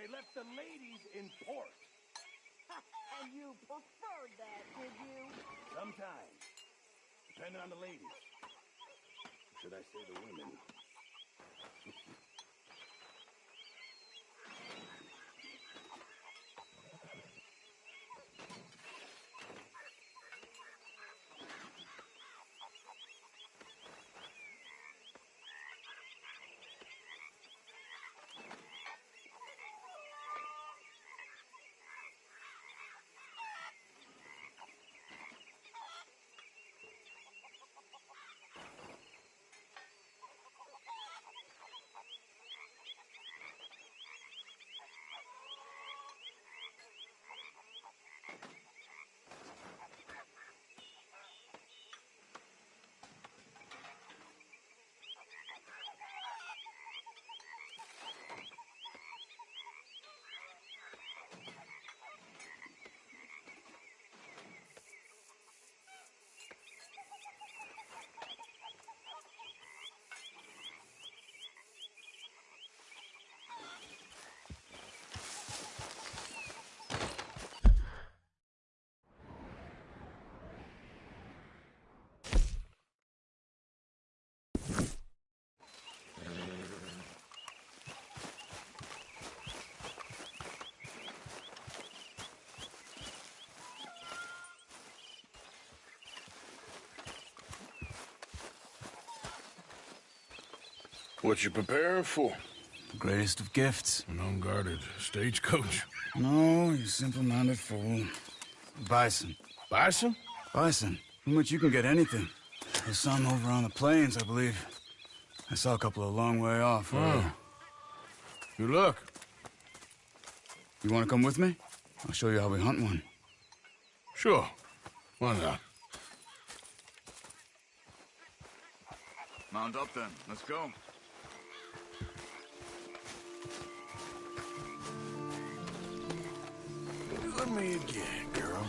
they left the ladies in port. And you preferred that, did you? Sometimes. Depending on the ladies. Should I say the women? What you preparing for? The greatest of gifts. An unguarded stagecoach. No, you simple-minded fool. Bison. Bison? Bison. From which you can get anything. There's some over on the plains, I believe. I saw a couple a long way off. Oh. Good luck. You want to come with me? I'll show you how we hunt one. Sure. Why not? Mount up then. Let's go. Let me again, girl.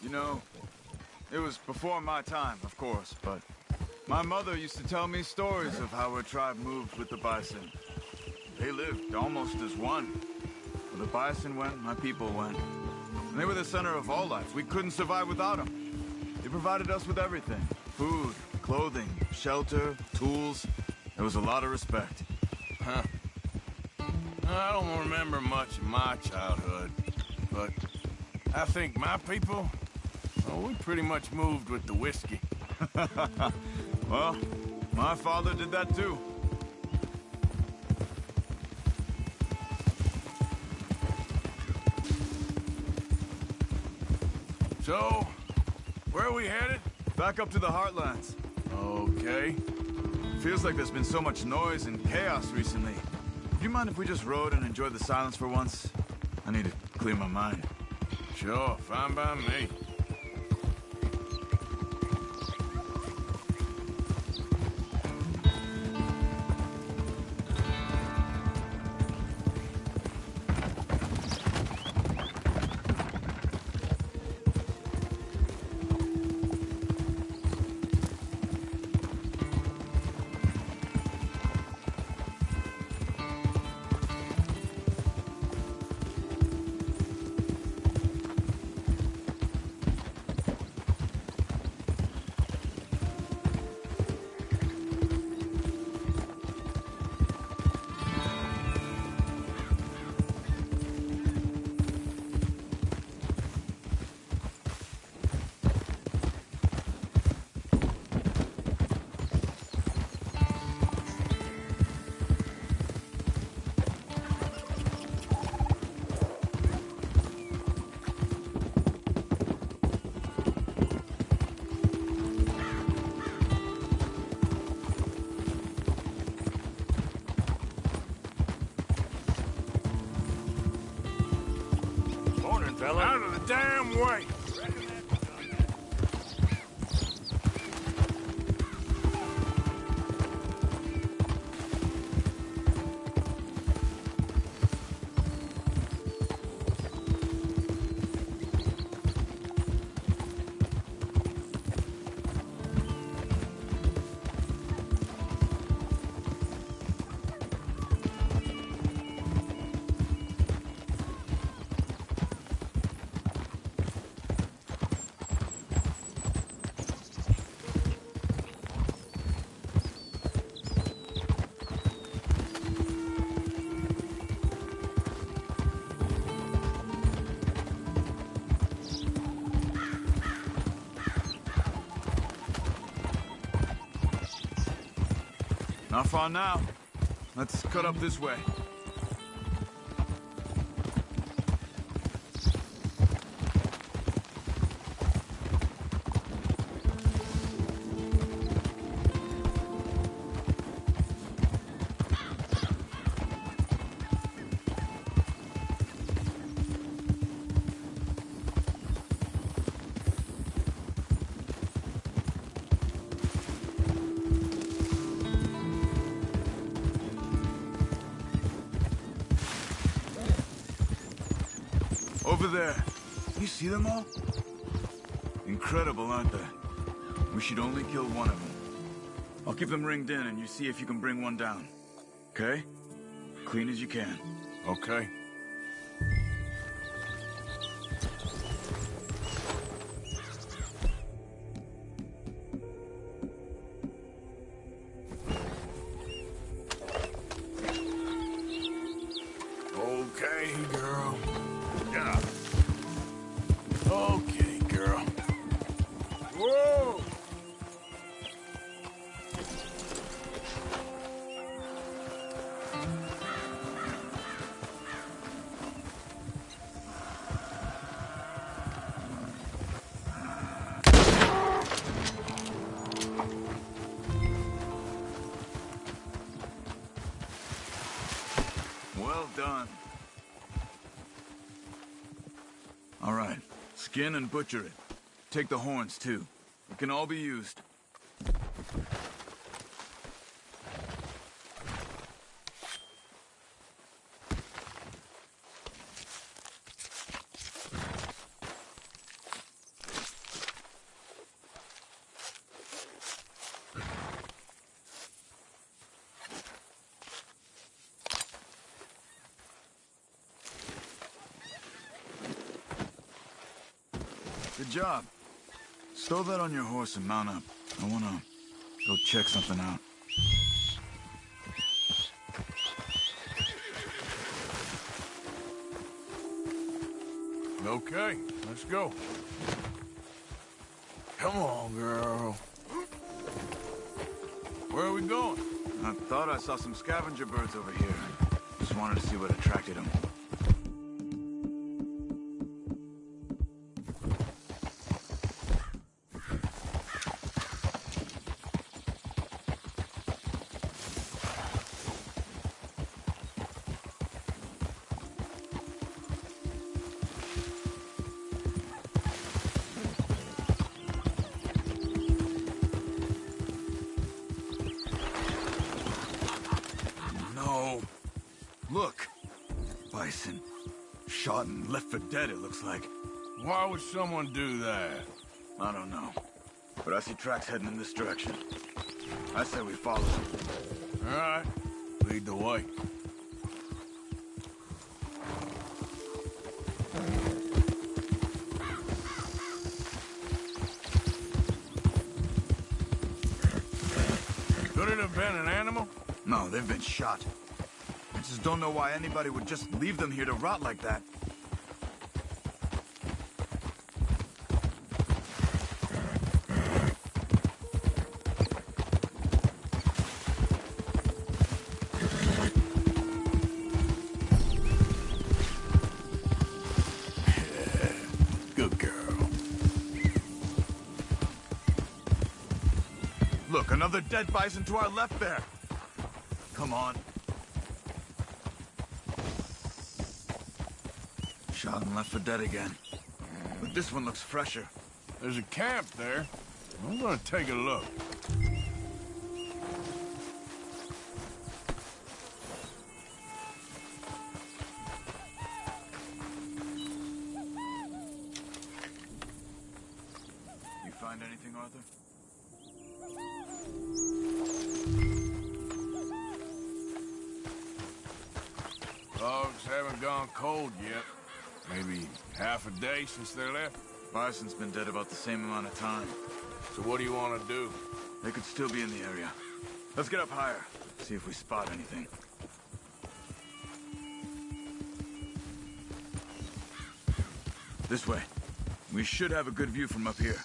You know, it was before my time, of course, but my mother used to tell me stories of how her tribe moved with the bison. They lived almost as one. Where the bison went, my people went. And they were the center of all life. We couldn't survive without them. They provided us with everything. Food, clothing, shelter, tools. There was a lot of respect. Huh. I don't remember much of my childhood, but I think my people, well, we pretty much moved with the whiskey. Well, my father did that too. So, where are we headed? Back up to the Heartlands. Okay. Feels like there's been so much noise and chaos recently. Do you mind if we just rode and enjoyed the silence for once? I need to clear my mind. Sure, fine by me. Out of the damn way! Not far now. Let's cut up this way. Over there. You see them all? Incredible, aren't they? We should only kill one of them. I'll keep them ringed in and you see if you can bring one down. Okay? Clean as you can. Okay. Okay, girl. Yeah. Okay, girl. Whoa! Well done. All right. Skin and butcher it. Take the horns, too. It can all be used. Good job. Stow that on your horse and mount up. I wanna go check something out. Okay, let's go. Come on, girl. Where are we going? I thought I saw some scavenger birds over here. Just wanted to see what attracted them. No. Look. Bison. Shot and left for dead, it looks like. Why would someone do that? I don't know. But I see tracks heading in this direction. I say we follow them. All right, lead the way. Could it have been an animal? No, they've been shot. I just don't know why anybody would just leave them here to rot like that. Good girl. Look, another dead bison to our left there. Come on. Shot and left for dead again. But this one looks fresher. There's a camp there. I'm gonna take a look. You find anything, Arthur? Dogs haven't gone cold yet. Maybe half a day since they left. Bison's been dead about the same amount of time. So what do you want to do? They could still be in the area. Let's get up higher, see if we spot anything. This way. We should have a good view from up here.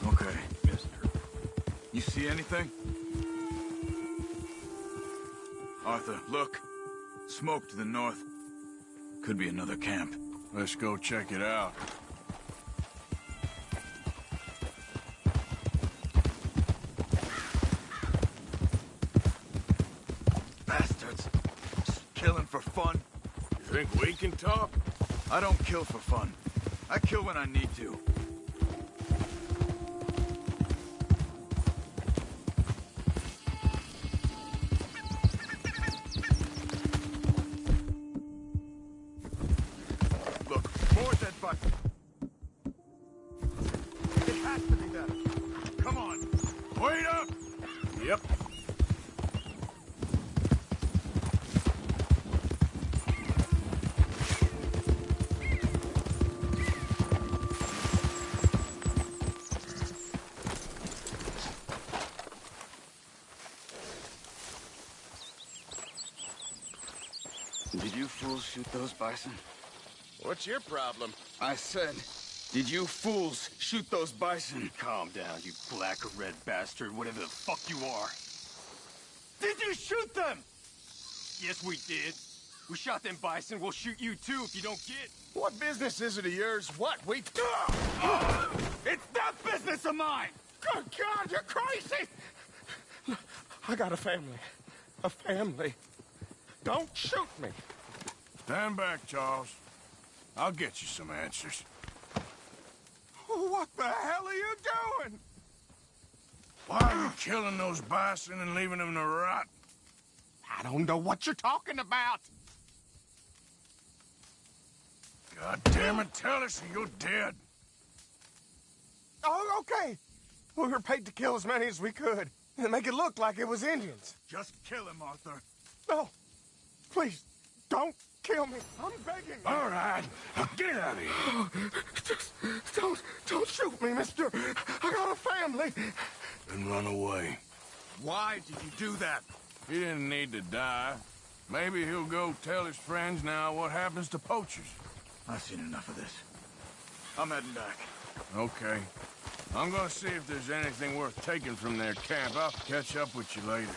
Okay. Mister. see anything? Arthur, look. Smoke to the north. Could be another camp. Let's go check it out. Bastards. Just killing for fun. You think we can talk? I don't kill for fun. I kill when I need to. Look, more dead bodies. It has to be them. Come on. Wait up! Yep. Did you fools shoot those bison? What's your problem? I said, did you fools shoot those bison? Calm down, you black or red bastard, whatever the fuck you are. Did you shoot them? Yes, we did. We shot them bison. We'll shoot you too if you don't get. What business is it of yours? What? We... It's that business of mine! Good God, you're crazy! I got a family. A family. Don't shoot me. Stand back, Charles. I'll get you some answers. What the hell are you doing? Why are you killing those bison and leaving them to rot? I don't know what you're talking about. God damn it, tell us or you're dead. Oh, okay. We were paid to kill as many as we could and make it look like it was Indians. Just kill him, Arthur. No. Please, don't kill me. I'm begging you. All right, now get out of here. Just don't shoot me, mister. I got a family. Then run away. Why did you do that? He didn't need to die. Maybe he'll go tell his friends now what happens to poachers. I've seen enough of this. I'm heading back. Okay. I'm gonna see if there's anything worth taking from their camp. I'll catch up with you later.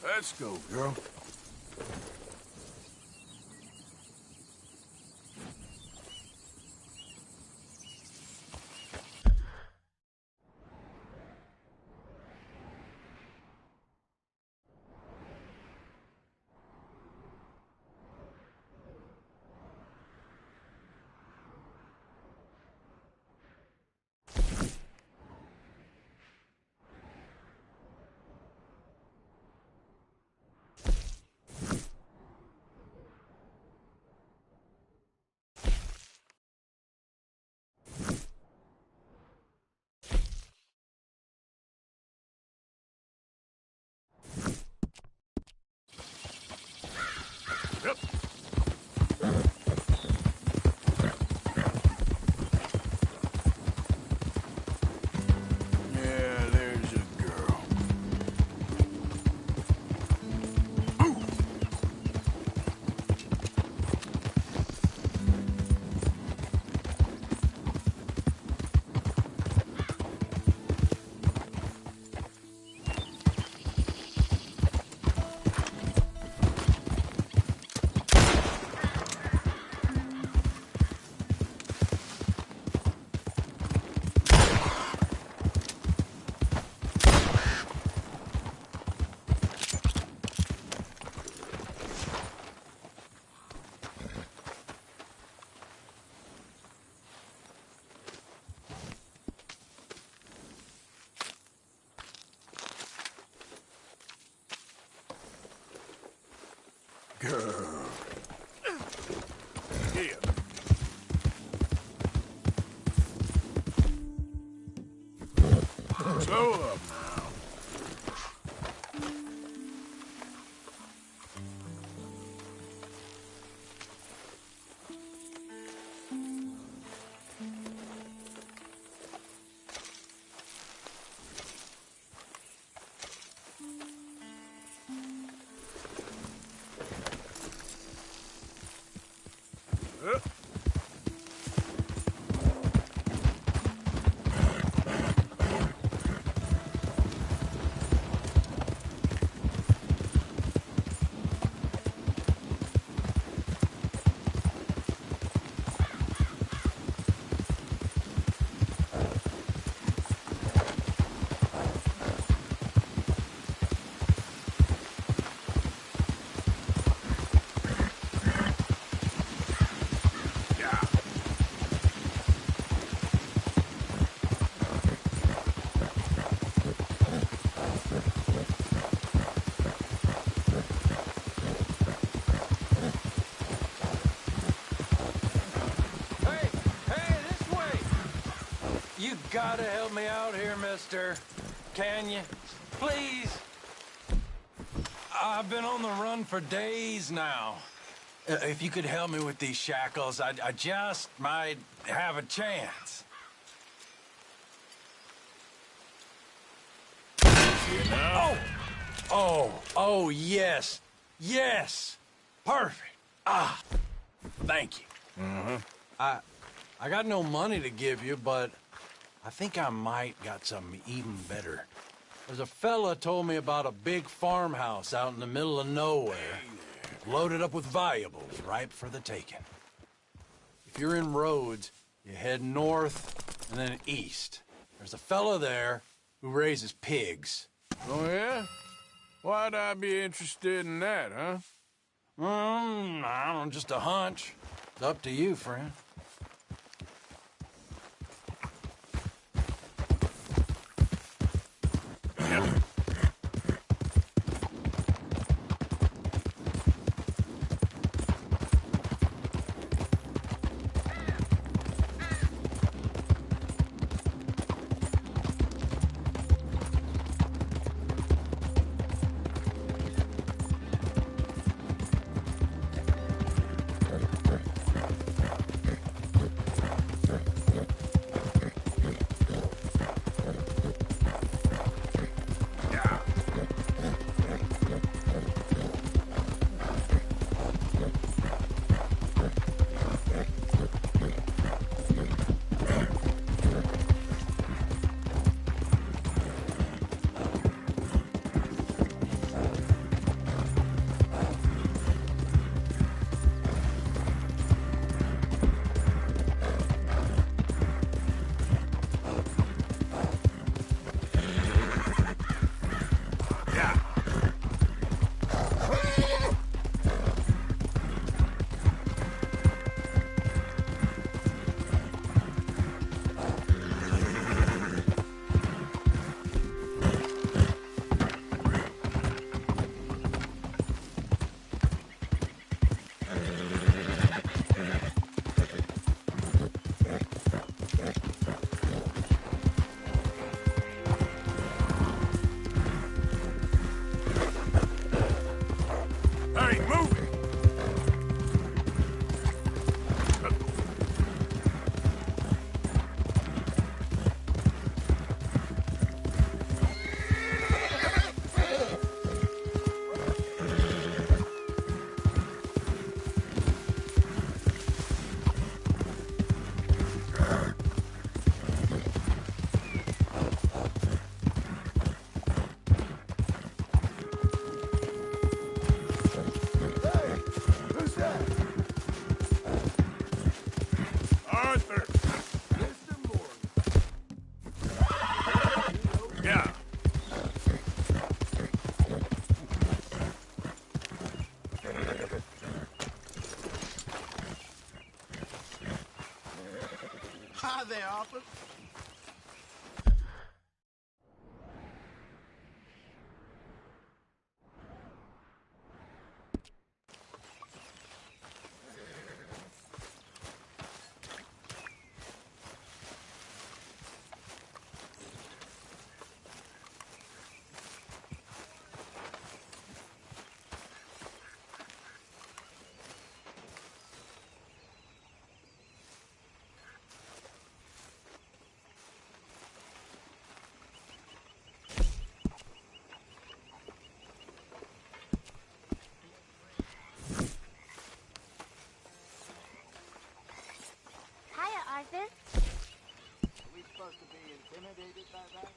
Let's go, girl. Here. Slow up now. Hey, hey, this way! You gotta help me out here, mister. Can you? Please? I've been on the run for days now. If you could help me with these shackles, I just might have a chance. Oh, yes. Yes. Perfect. Ah, thank you. I got no money to give you, but I think I might got something even better. There's a fella told me about a big farmhouse out in the middle of nowhere, loaded up with valuables, ripe for the taking. If you're in Rhodes, you head north and then east. There's a fella there who raises pigs. Oh, yeah? Why'd I be interested in that, huh? I don't know, just a hunch. It's up to you, friend. Hey, move it! Arthur! Mr. Morgan. Yeah. Hi there, Arthur. supposed to be intimidated by that?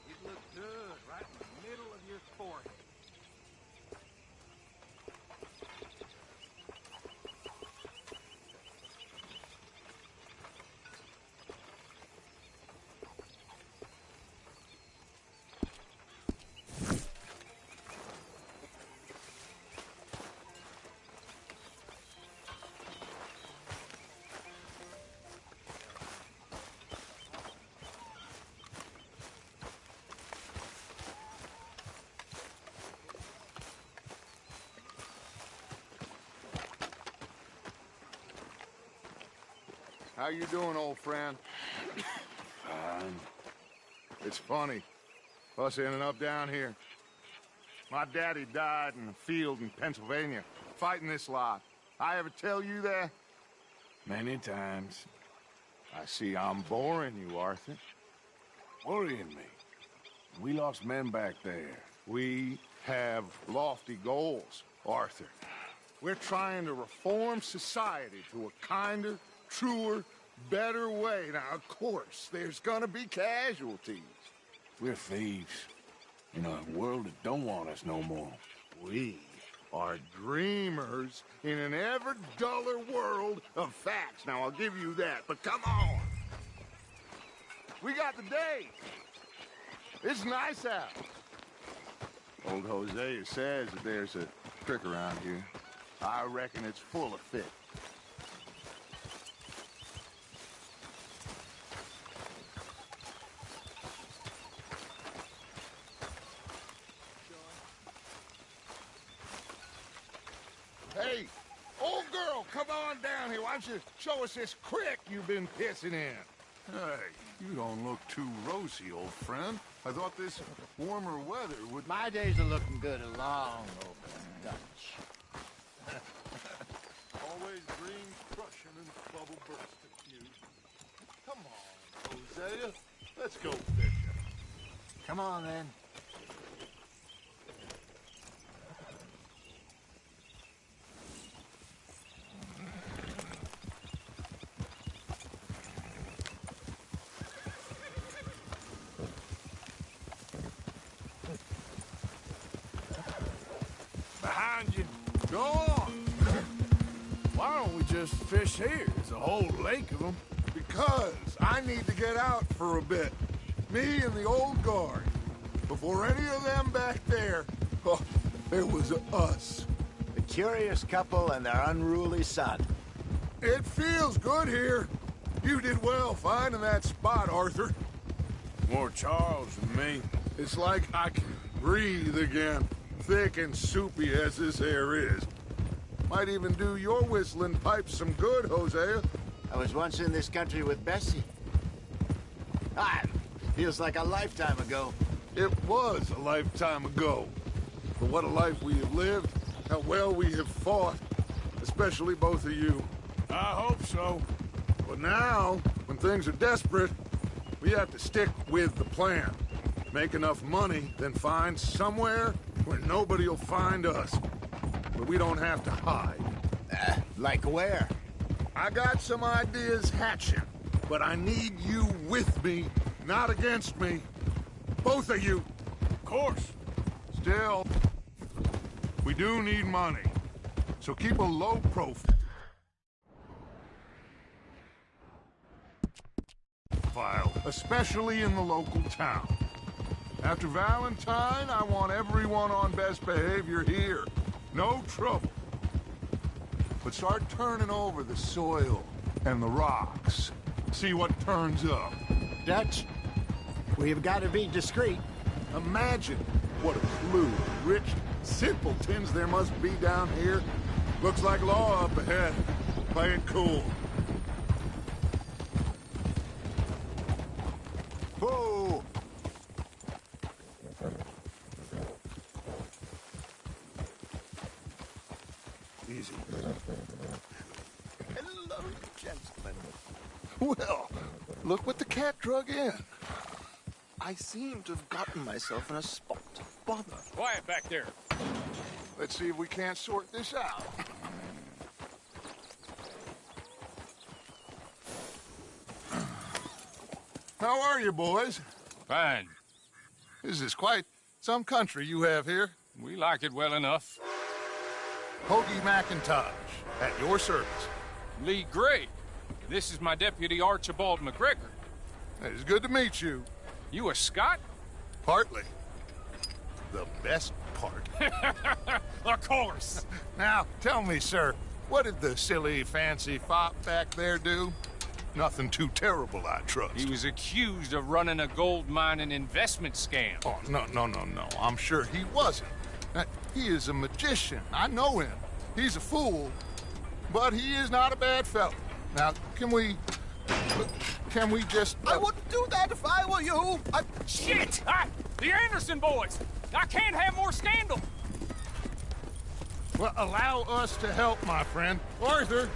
It looked good, right in the middle of your forehead. How you doing, old friend? Fine. It's funny, us ending up down here. My daddy died in a field in Pennsylvania, fighting this lot. I ever tell you that? Many times. I see I'm boring you, Arthur. Worrying me. We lost men back there. We have lofty goals, Arthur. We're trying to reform society to a kinder, truer, better way. Now, of course, there's gonna be casualties. We're thieves. In a world that don't want us no more. We are dreamers in an ever duller world of facts. Now, I'll give you that, but come on. We got the day. It's nice out. Old Hosea says that there's a trick around here. I reckon it's full of fit. Hey, old girl, come on down here. Why don't you show us this creek you've been pissing in? Hey, you don't look too rosy, old friend. I thought this warmer weather would... My days are looking good along over Dutch. Always green crushing and bubble bursting you. Come on, Hosea. Let's go fishing. Come on, then. Behind you. Go on! Why don't we just fish here? There's a whole lake of them. Because I need to get out for a bit. Me and the old guard. Before any of them back there, oh, there was us. The curious couple and their unruly son. It feels good here. You did well finding that spot, Arthur. More Charles than me. It's like I can breathe again. Thick and soupy as this air is. Might even do your whistling pipes some good, Hosea. I was once in this country with Bessie. Feels like a lifetime ago. It was a lifetime ago. But what a life we have lived. How well we have fought. Especially both of you. I hope so. But now, when things are desperate, we have to stick with the plan. Make enough money, then find somewhere where nobody will find us. Where we don't have to hide. Like where? I got some ideas hatching, but I need you with me, not against me. Both of you. Of course. Still, we do need money. So keep a low profile, especially in the local town. After Valentine, I want everyone on best behavior here. No trouble. But start turning over the soil and the rocks. See what turns up. Dutch, we've got to be discreet. Imagine what a clue of rich simpletons there must be down here. Looks like law up ahead. Play it cool. Whoa! Easy. Hello, gentlemen. Well, look what the cat drug in. I seem to have gotten myself in a spot to bother. Quiet back there. Let's see if we can't sort this out. How are you, boys? Fine. This is quite some country you have here. We like it well enough. Hoagie McIntosh, at your service. Lee Gray. This is my deputy, Archibald McGregor. It's good to meet you. You a Scot? Partly. The best part. Of course. Now, tell me, sir, what did the silly, fancy fop back there do? Nothing too terrible, I trust. He was accused of running a gold mining investment scam. Oh, no. I'm sure he wasn't. He is a magician. I know him. He's a fool, but he is not a bad fellow. Now, can we just... I wouldn't do that if I were you. Shit! The Anderson boys! I can't have more scandal! Well, allow us to help, my friend. Arthur,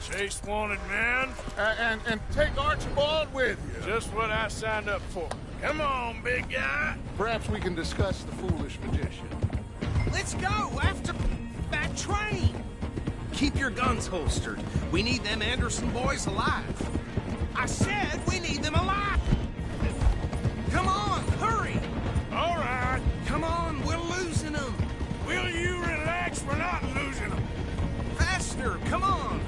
Chase wanted man. and take Archibald with you. Just what I signed up for. Come on, big guy. Perhaps we can discuss the foolish magician. Let's go after that train. Keep your guns holstered. We need them Anderson boys alive. I said we need them alive. Come on, hurry. All right. Come on, we're losing them. Will you relax? We're not losing them. Faster, come on.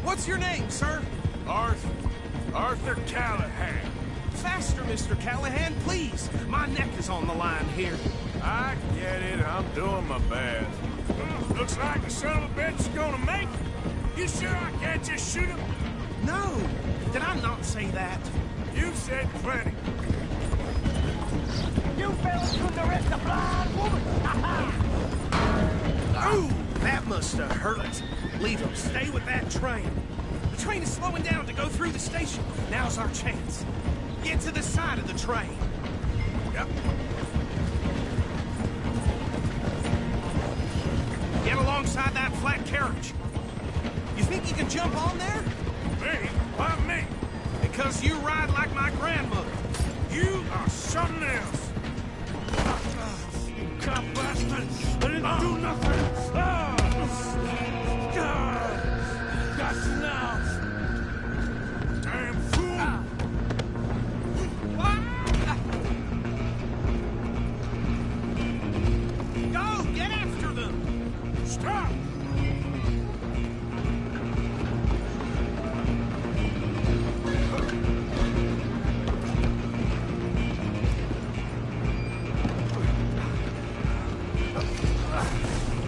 What's your name, sir? Arthur Callahan. Faster, Mr. Callahan, please. My neck is on the line here. I get it. I'm doing my best. Looks like the son of a bitch is gonna make it. You sure I can't just shoot him? No. Did I not say that? You said plenty. You fellas couldn't arrest a blind woman! Ooh, that must have hurt. Leave him. Stay with that train. The train is slowing down to go through the station. Now's our chance. Get to the side of the train. Yep. Get alongside that flat carriage. You think you can jump on there? Me? Why me? Because you ride like my grandmother. You are something else. Cop bastard! I didn't do nothing! Got you now! Damn fool! Go! Get after them! Stop!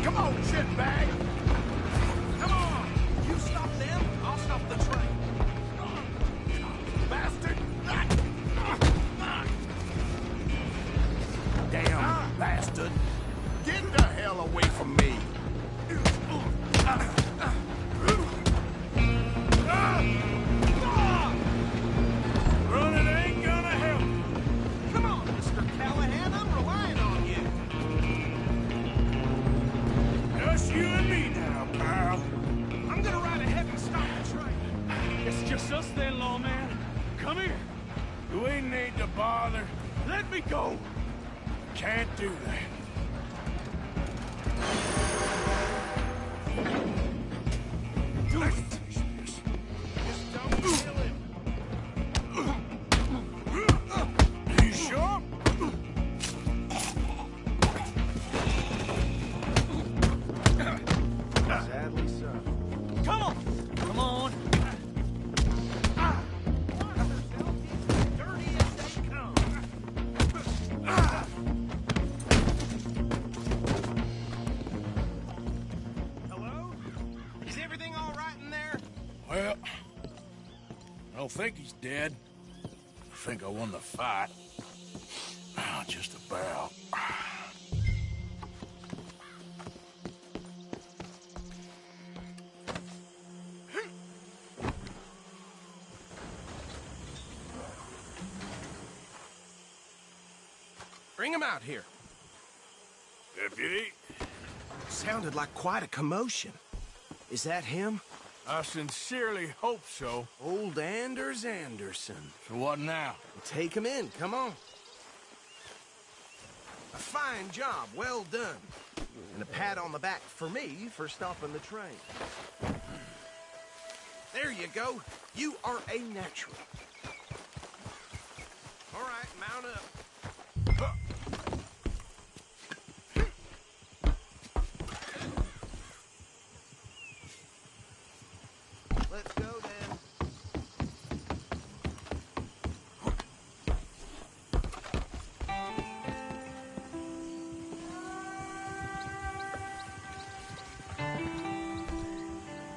Come on, shitbag! Come on! You stop them, I'll stop the train. Bastard! Damn bastard! Get the hell away from me! Running ain't gonna help. Come on, Mr. Callahan, I'm relying on you. Just you and me now, pal. I'm gonna ride ahead and stop the train. It's just us then, lawman. Come here. We need to bother. Let me go. Can't do that. Do it. Just don't kill him. You sure? Sadly so. Come on! Come on! Dirty as they come. Hello? Is everything all right in there? Well, I don't think he's dead. I think I won the fight. Just about. Bring him out here. Deputy, Sounded like quite a commotion. Is that him? I sincerely hope so. Old Anders Anderson. So what now? Take him in, come on. A fine job, well done. And a pat on the back for me for stopping the train. There you go. You are a natural. Mount up. Let's go then.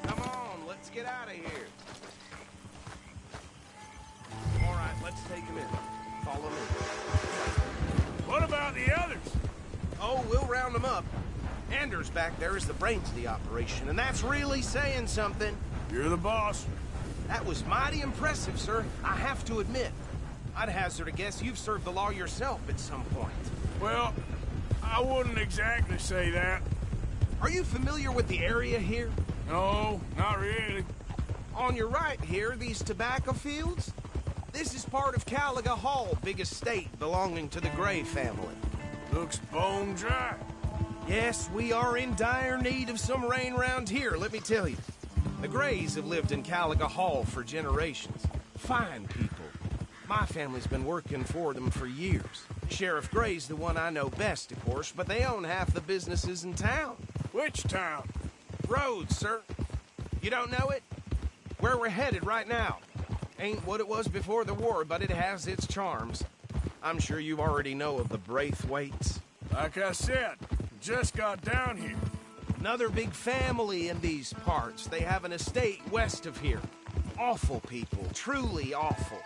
Come on, let's get out of here. All right, let's take him in. Follow me. What about the others? Oh, we'll round them up. Anders back there is the brains of the operation, and that's really saying something. You're the boss. That was mighty impressive, sir. I have to admit. I'd hazard a guess you've served the law yourself at some point. Well, I wouldn't exactly say that. Are you familiar with the area here? No, not really. On your right here, these tobacco fields? This is part of Caliga Hall, big estate belonging to the Gray family. Looks bone dry. Yes, we are in dire need of some rain round here, let me tell you. The Grays have lived in Caliga Hall for generations. Fine people. My family's been working for them for years. Sheriff Gray's the one I know best, of course, but they own half the businesses in town. Which town? Rhodes, sir. You don't know it? Where we're headed right now. Ain't what it was before the war, but it has its charms. I'm sure you already know of the Braithwaites. Like I said, just got down here. Another big family in these parts. They have an estate west of here. Awful people, truly awful.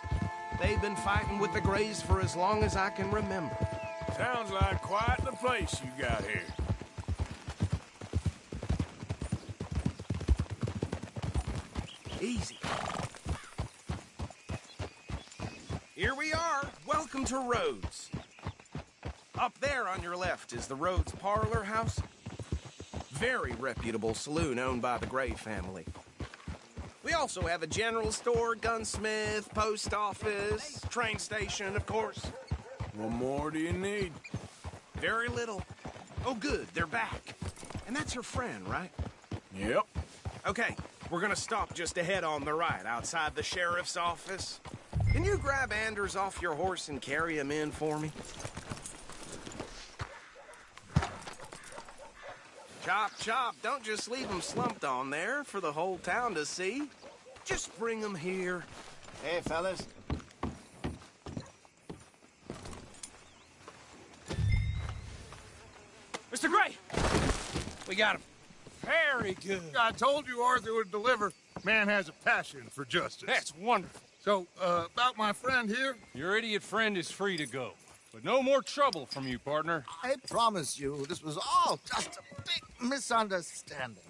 They've been fighting with the Grays for as long as I can remember. Sounds like quite the place you got here. Easy. Here we are. Welcome to Rhodes. Up there on your left is the Rhodes Parlor House. Very reputable saloon owned by the Gray family. We also have a general store, gunsmith, post office, train station, of course. What more do you need? Very little. Oh, good, they're back. And that's her friend, right? Yep. Okay, we're gonna stop just ahead on the right, outside the sheriff's office. Can you grab Anders off your horse and carry him in for me? Chop, chop, don't just leave him slumped on there for the whole town to see. Just bring him here. Hey, fellas. Mr. Gray! We got him. Very good. I told you Arthur would deliver. Man has a passion for justice. That's wonderful. So, about my friend here? Your idiot friend is free to go. But no more trouble from you, partner. I promise you, this was all just a big misunderstanding.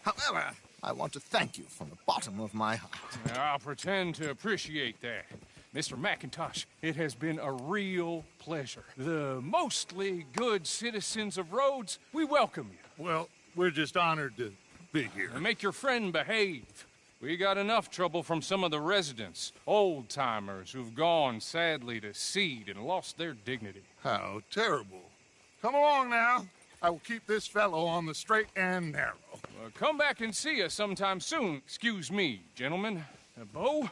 However, I want to thank you from the bottom of my heart. I'll pretend to appreciate that. Mr. McIntosh, it has been a real pleasure. The mostly good citizens of Rhodes, we welcome you. Well, we're just honored to be here. And make your friend behave. We got enough trouble from some of the residents, old-timers who've gone, sadly, to seed and lost their dignity. How terrible. Come along now. I will keep this fellow on the straight and narrow. Come back and see us sometime soon. Excuse me, gentlemen. Bo,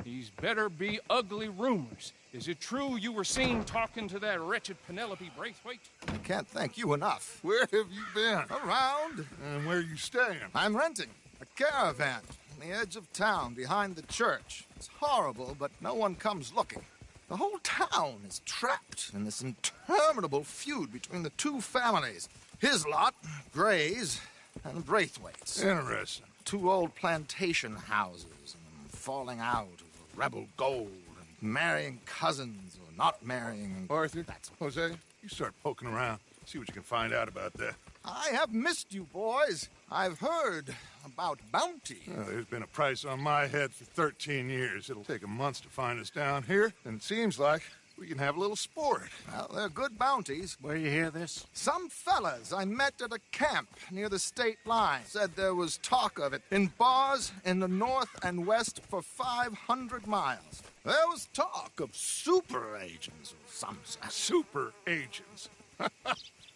these better be ugly rumors. Is it true you were seen talking to that wretched Penelope Braithwaite? I can't thank you enough. Where have you been? Around. And where are you staying? I'm renting a caravan on the edge of town behind the church. It's horrible, but no one comes looking. The whole town is trapped in this interminable feud between the two families. His lot, Gray's, and Braithwaite's. Interesting. Two old plantation houses, and falling out over rebel gold, and marrying cousins or not marrying. Arthur, Jose, you start poking around. See what you can find out about that. I have missed you, boys. I've heard about bounty. Well, there's been a price on my head for 13 years. It'll take 'em months to find us down here, and it seems like we can have a little sport. Well, they're good bounties. Where you hear this? Some fellas I met at a camp near the state line said there was talk of it in bars in the north and west for 500 miles. There was talk of super agents or some super agents.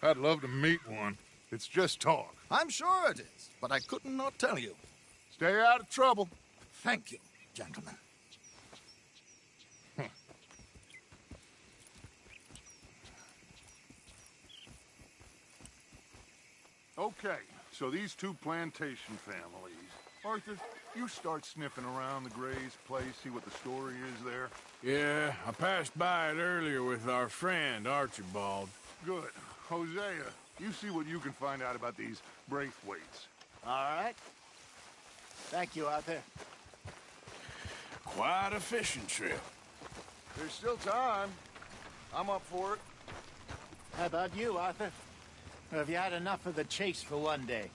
I'd love to meet one. It's just talk. I'm sure it is, but I couldn't not tell you. Stay out of trouble. Thank you, gentlemen. Okay, so these two plantation families. Arthur, you start sniffing around the Gray's place, see what the story is there. Yeah, I passed by it earlier with our friend, Archibald. Good. Hosea, you see what you can find out about these Braithwaites. All right. Thank you, Arthur. Quite a fishing trip. There's still time. I'm up for it. How about you, Arthur? Or have you had enough of the chase for one day?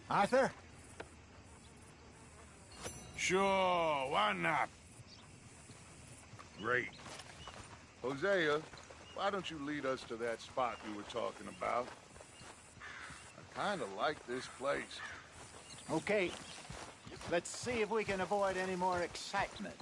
Arthur? Sure, why not? Great. Hosea, why don't you lead us to that spot you were talking about? I kind of like this place. Okay. Let's see if we can avoid any more excitement.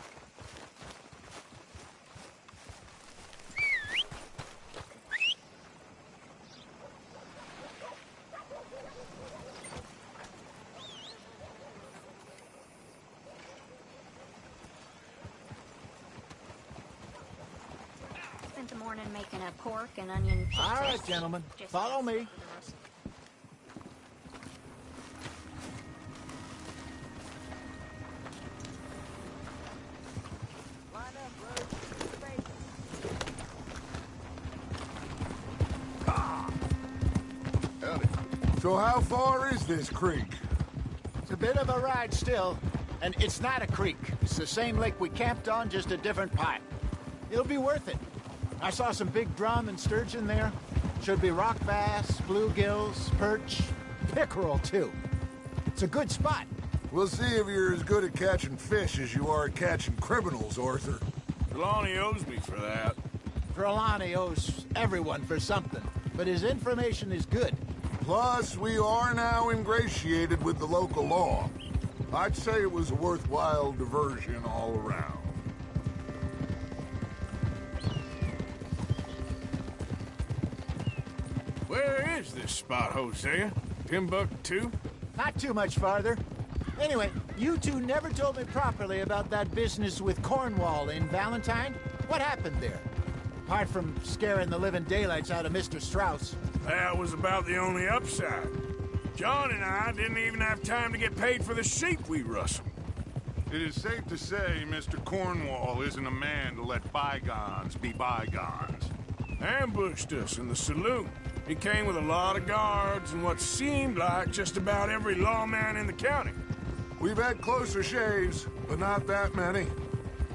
Spent the morning making a pork and onion chips. All right, gentlemen. Follow me. So how far is this creek? It's a bit of a ride still, and it's not a creek. It's the same lake we camped on, just a different part. It'll be worth it. I saw some big drum and sturgeon there. Should be rock bass, bluegills, perch, pickerel, too. It's a good spot. We'll see if you're as good at catching fish as you are at catching criminals, Arthur. Trelawney owes me for that. Trelawney owes everyone for something, but his information is good. Plus, we are now ingratiated with the local law. I'd say it was a worthwhile diversion all around. Where is this spot, Hosea? Timbuktu? Not too much farther. Anyway, you two never told me properly about that business with Cornwall in Valentine. What happened there? Apart from scaring the living daylights out of Mr. Strauss. That was about the only upside. John and I didn't even have time to get paid for the sheep we rustled. It is safe to say Mr. Cornwall isn't a man to let bygones be bygones. Ambushed us in the saloon. He came with a lot of guards and what seemed like just about every lawman in the county. We've had closer shaves, but not that many.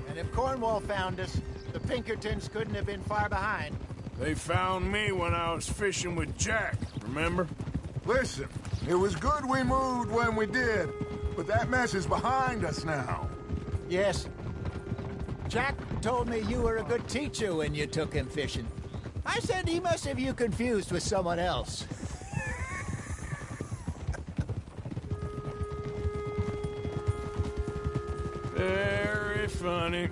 And if Cornwall found us, the Pinkertons couldn't have been far behind. They found me when I was fishing with Jack, remember? Listen, it was good we moved when we did, but that mess is behind us now. Yes. Jack told me you were a good teacher when you took him fishing. I said he must have you confused with someone else. Very funny.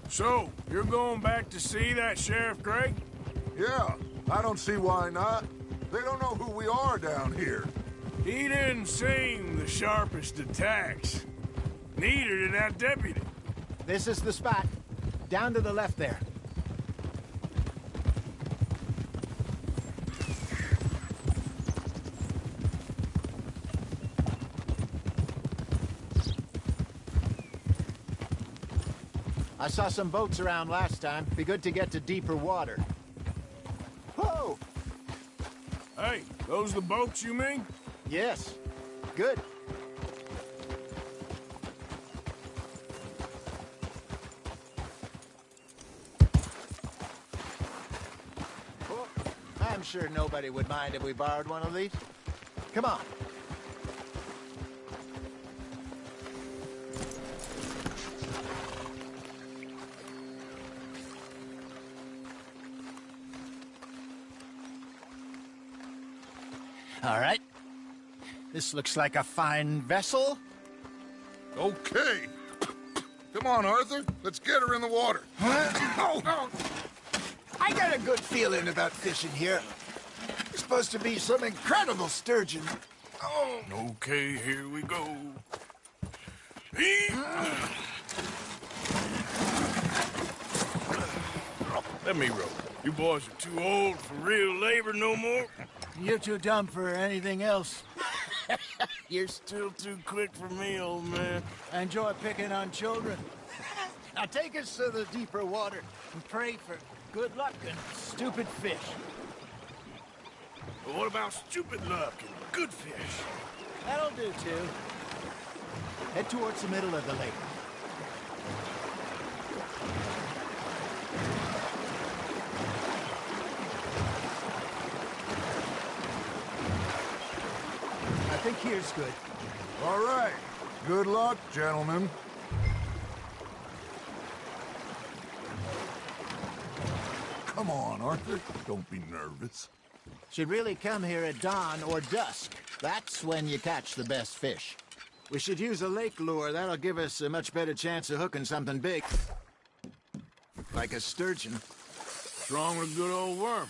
So, you're going back to see that Sheriff Gray? Yeah, I don't see why not. They don't know who we are down here. He didn't seem the sharpest attacks. Neither did that deputy. This is the spot. Down to the left there. I saw some boats around last time. Be good to get to deeper water. Whoa! Hey, those the boats you mean? Yes. Good. Oh, I'm sure nobody would mind if we borrowed one of these. Come on. All right. This looks like a fine vessel. Okay. Come on, Arthur. Let's get her in the water. Oh. I got a good feeling about fishing here. There's supposed to be some incredible sturgeon. Oh. Okay, here we go. Let me row. You boys are too old for real labor no more. You're too dumb for anything else. You're still too quick for me, old man. I enjoy picking on children. Now take us to the deeper water and pray for good luck and stupid fish. But what about stupid luck and good fish? That'll do, too. Head towards the middle of the lake. I think here's good. All right. Good luck, gentlemen. Come on, Arthur. Don't be nervous. Should really come here at dawn or dusk. That's when you catch the best fish. We should use a lake lure. That'll give us a much better chance of hooking something big. Like a sturgeon. What's wrong with a good old worm?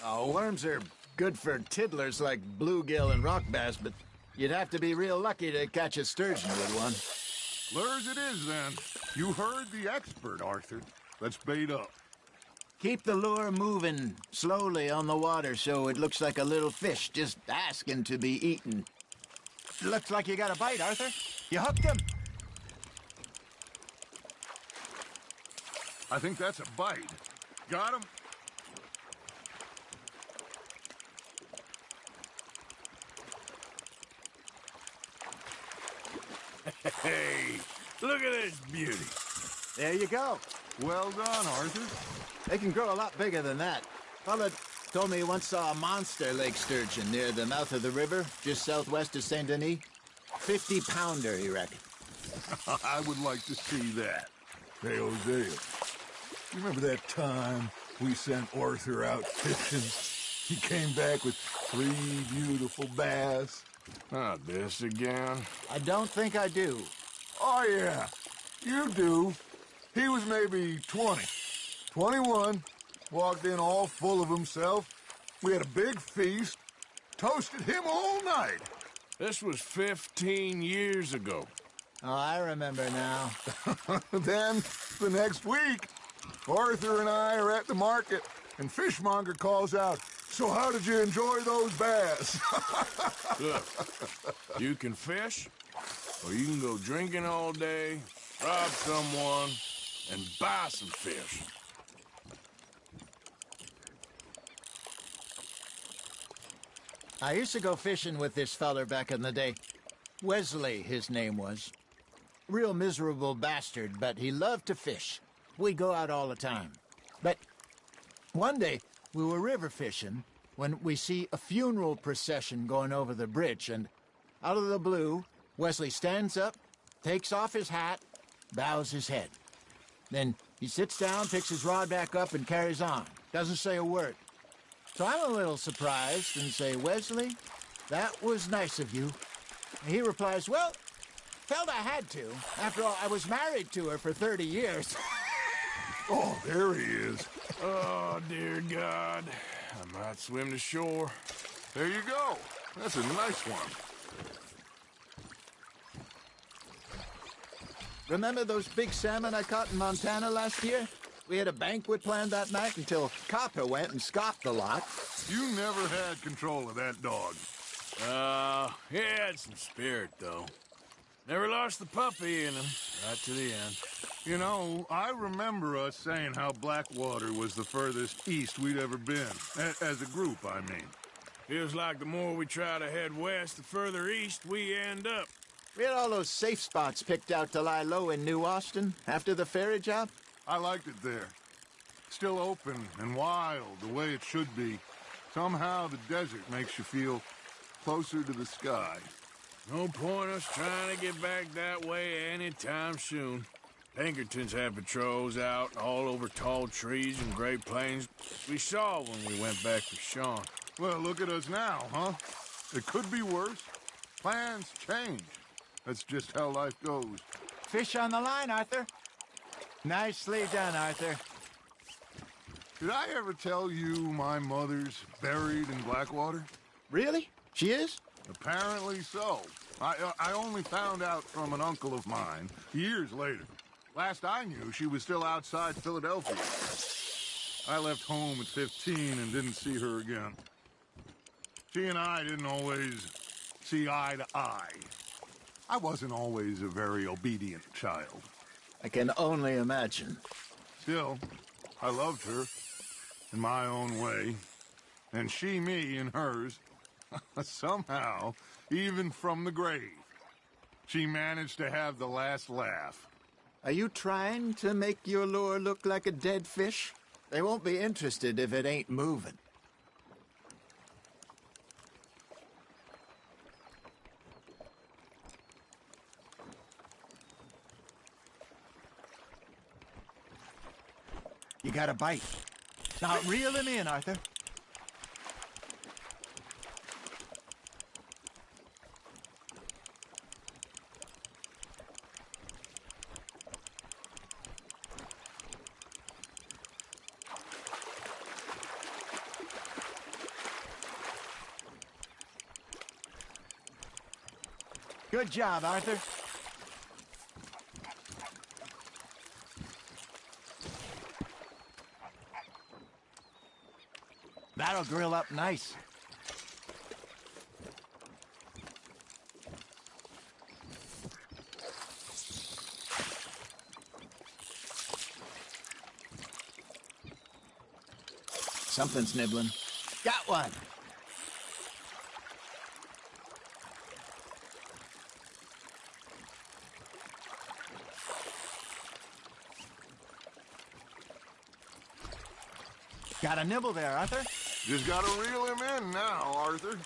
Oh, worms are good for tiddlers like bluegill and rock bass, but you'd have to be real lucky to catch a sturgeon with one. Lures it is, then. You heard the expert, Arthur. Let's bait up. Keep the lure moving slowly on the water so it looks like a little fish just asking to be eaten. Looks like you got a bite, Arthur. You hooked him. I think that's a bite. Got him? Hey, look at this beauty. There you go. Well done, Arthur. They can grow a lot bigger than that. Fella told me he once saw a monster lake sturgeon near the mouth of the river, just southwest of Saint Denis. 50-pounder, he reckoned. I would like to see that. Hey, Hosea. You remember that time we sent Arthur out fishing? He came back with 3 beautiful bass. Not this again. I don't think I do. Oh, yeah. You do. He was maybe 20. 21. Walked in all full of himself. We had a big feast. Toasted him all night. This was 15 years ago. Oh, I remember now. Then, the next week, Arthur and I are at the market, and Fishmonger calls out, "So how did you enjoy those bass?" Look, you can fish, or you can go drinking all day, rob someone, and buy some fish. I used to go fishing with this feller back in the day. Wesley, his name was. Real miserable bastard, but he loved to fish. We'd go out all the time. But one day, we were river fishing when we see a funeral procession going over the bridge, and out of the blue, Wesley stands up, takes off his hat, bows his head. Then he sits down, picks his rod back up, and carries on. Doesn't say a word. So I'm a little surprised and say, "Wesley, that was nice of you." And he replies, "Well, felt I had to. After all, I was married to her for 30 years. Oh, there he is. Oh, dear God. I might swim to shore. There you go. That's a nice one. Remember those big salmon I caught in Montana last year? We had a banquet planned that night until Copper went and scoffed the lot. You never had control of that dog. He had some spirit, though. Never lost the puppy in him, right to the end. You know, I remember us saying how Blackwater was the furthest east we'd ever been. As a group, I mean. Feels like the more we try to head west, the further east we end up. We had all those safe spots picked out to lie low in New Austin after the ferry job. I liked it there. Still open and wild, the way it should be. Somehow the desert makes you feel closer to the sky. No point us trying to get back that way anytime soon. Pinkertons had patrols out all over tall trees and Great Plains. We saw when we went back to Sean. Well, look at us now, huh? It could be worse. Plans change. That's just how life goes. Fish on the line, Arthur. Nicely done, Arthur. Did I ever tell you my mother's buried in Blackwater? Really? She is? Apparently so. I only found out from an uncle of mine years later. Last I knew, she was still outside Philadelphia. I left home at 15 and didn't see her again. She and I didn't always see eye to eye. I wasn't always a very obedient child. I can only imagine. Still, I loved her in my own way, and she me in hers. Somehow, even from the grave, she managed to have the last laugh. Are you trying to make your lure look like a dead fish? They won't be interested if it ain't moving. You got a bite. Now reel him in, Arthur. Good job, Arthur. That'll grill up nice. Something's nibbling. Got one. Got a nibble there, Arthur. Just gotta reel him in now, Arthur.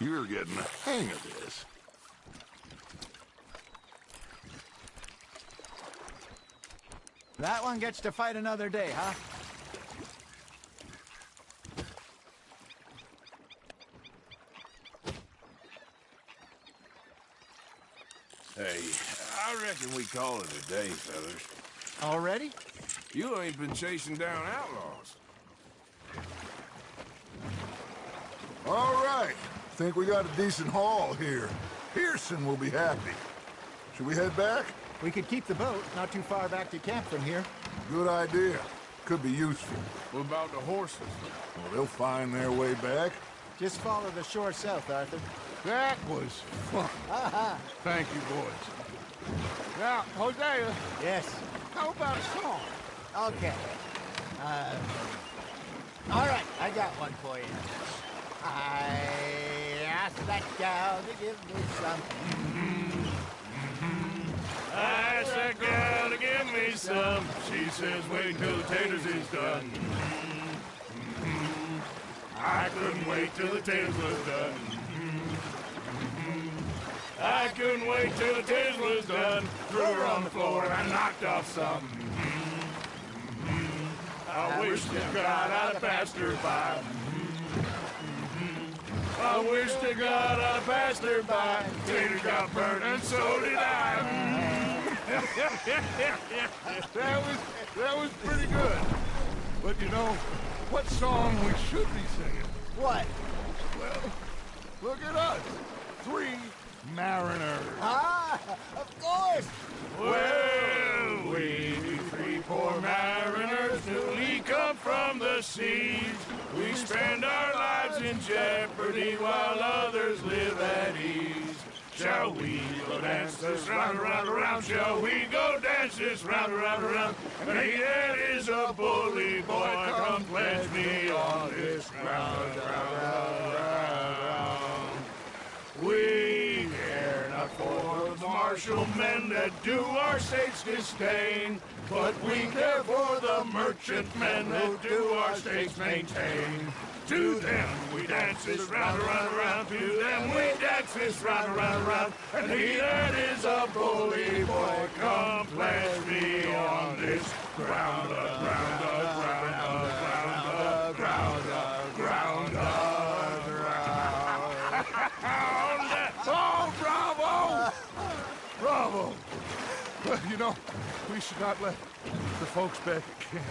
You're getting the hang of this. That one gets to fight another day, huh? Hey, I reckon we call it a day, fellas. Already? You ain't been chasing down outlaws. All right. Think we got a decent haul here. Pearson will be happy. Should we head back? We could keep the boat not too far back to camp from here. Good idea. Could be useful. What about the horses? Well, they'll find their way back. Just follow the shore south, Arthur. That was fun. Thank you, boys. Now, Hosea, Yes. how about a song? Okay. All right, I got one for you. I asked that gal to give me some. I asked that gal to give me some. She says wait till the taters is done. I couldn't wait till the taters was done. I couldn't wait till the taters was done. Threw her on the floor and knocked off some. I wish to God I'd passed her by. I wish to God I passed her by. Taters got burned and so did I. That was pretty good. But you know, what song we should be singing? What? Well, look at us. 3 mariners. Ah, of course. Well, we 3 poor mariners newly come from the seas. We spend our lives in jeopardy while others live at ease. Shall we go dance this round, around, around? Shall we go dance this round, around, around? And he that is a bully boy, come pledge me on this ground, ground. We care not for the martial men that do our states disdain, but we care for the merchant men that do our states maintain. To them we dance this round, around, around. To them we dance this round, around, around. And he that is a bully boy, come pledge me on this ground, ground, ground, ground, ground, ground, ground. Oh, bravo! Bravo! Well, you know, we should not let the folks back at camp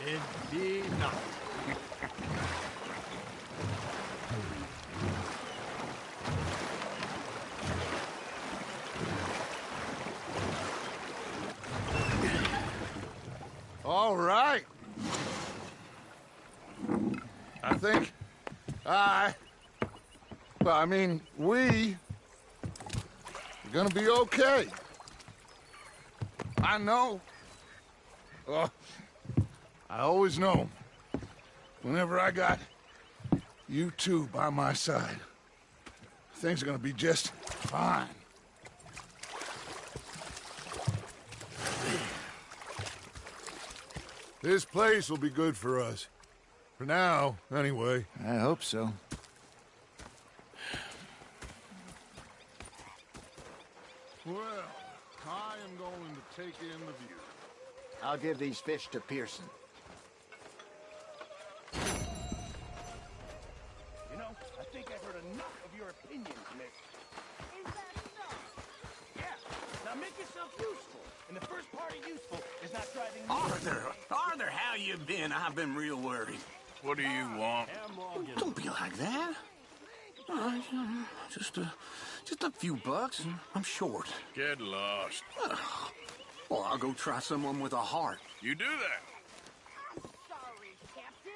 It'd be not. All right. I think we're gonna be okay. I know. I always know. Whenever I got you two by my side, things are gonna be just fine. This place will be good for us. For now, anyway. I hope so. Well, I am going to take in the view. I'll give these fish to Pearson. You know, I think I've heard enough of your opinions, miss. Is that enough? Yeah. Now make yourself useful. And the first part of useful is not driving me. Arthur, how you been? I've been real worried. What do you want? Don't be like that. Just a few bucks, and I'm short. Get lost. Well, I'll go try someone with a heart. You do that. I'm sorry, Captain.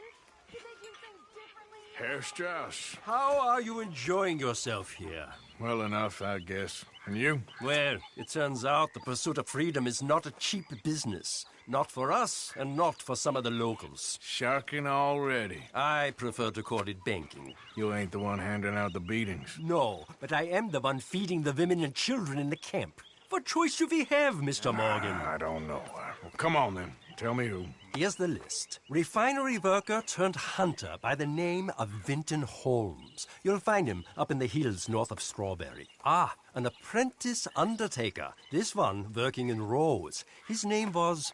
Do they do things differently? Herr Strauss. How are you enjoying yourself here? Well enough, I guess. And you? Well, it turns out the pursuit of freedom is not a cheap business. Not for us, and not for some of the locals. Sharking already. I prefer to call it banking. You ain't the one handing out the beatings. No, but I am the one feeding the women and children in the camp. What choice do we have, Mr. Morgan? I don't know. Well, come on, then. Tell me who. Here's the list. Refinery worker turned hunter by the name of Vinton Holmes. You'll find him up in the hills north of Strawberry. Ah, an apprentice undertaker. This one working in Rose. His name was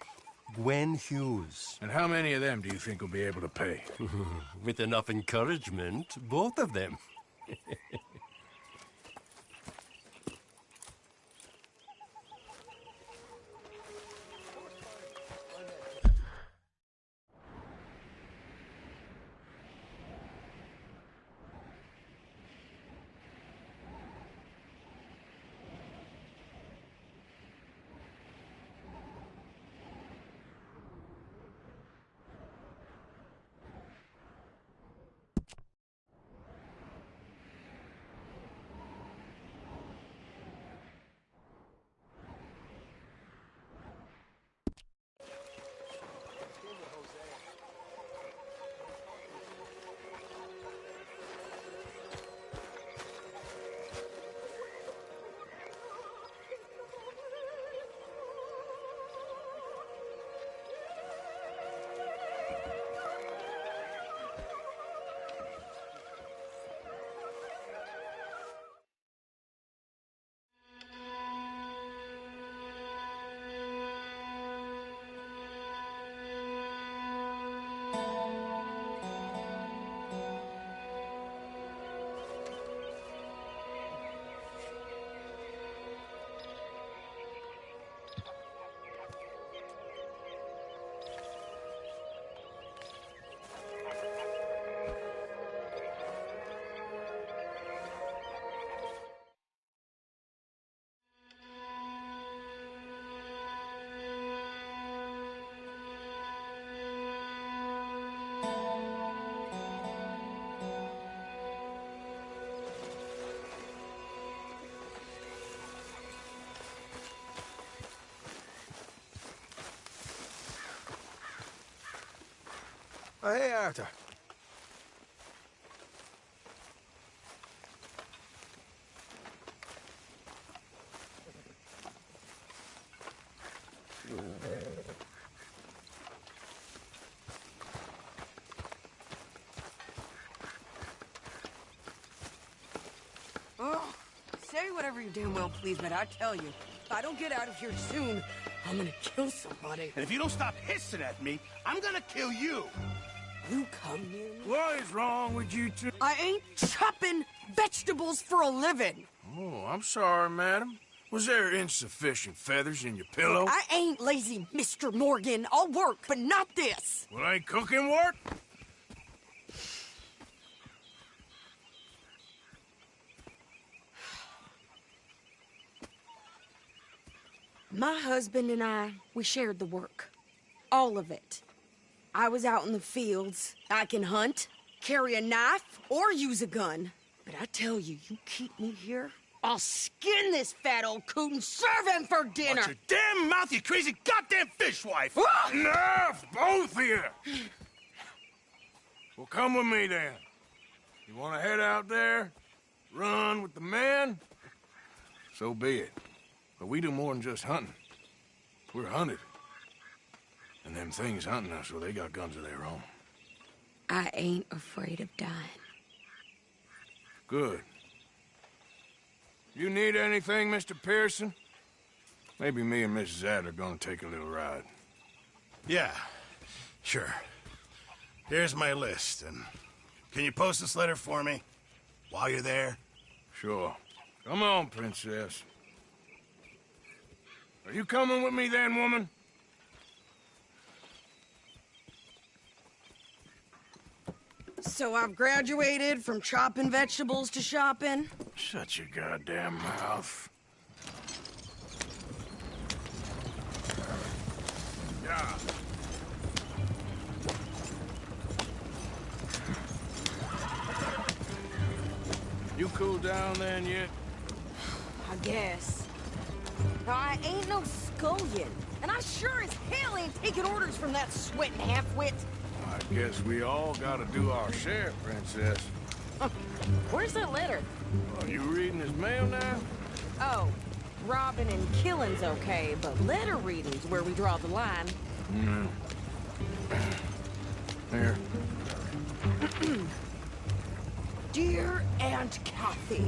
Gwen Hughes. And how many of them do you think will be able to pay? With enough encouragement, both of them. Oh, hey, Arthur. Oh, say whatever you damn well please, but I tell you, if I don't get out of here soon, I'm gonna kill somebody. And if you don't stop hissing at me, I'm gonna kill you. You come near me? What is wrong with you two? I ain't chopping vegetables for a living. Oh, I'm sorry, madam. Was there insufficient feathers in your pillow? I ain't lazy, Mr. Morgan. I'll work, but not this. Well, ain't cooking work? My husband and I, we shared the work. All of it. I was out in the fields. I can hunt, carry a knife, or use a gun. But I tell you, you keep me here, I'll skin this fat old coot and serve him for dinner. Watch your damn mouth, you crazy goddamn fishwife! Ah! Enough, both of you! Well, come with me then. You want to head out there, run with the men? So be it. But we do more than just hunting. We're hunted. And them things hunting us, well, they got guns of their own. I ain't afraid of dying. Good. You need anything, Mr. Pearson? Maybe me and Mrs. Zadd are gonna take a little ride. Yeah, sure. Here's my list, and can you post this letter for me while you're there? Sure. Come on, Princess. Are you coming with me then, woman? So I've graduated from chopping vegetables to shopping? Shut your goddamn mouth. Yeah. You cooled down then yet? I guess. I ain't no scullion, and I sure as hell ain't taking orders from that sweating half-wit. I guess we all gotta do our share, Princess. Where's that letter? Are you reading his mail now? Oh, robbing and killing's okay, but letter reading's where we draw the line. No. Here. Dear Aunt Kathy,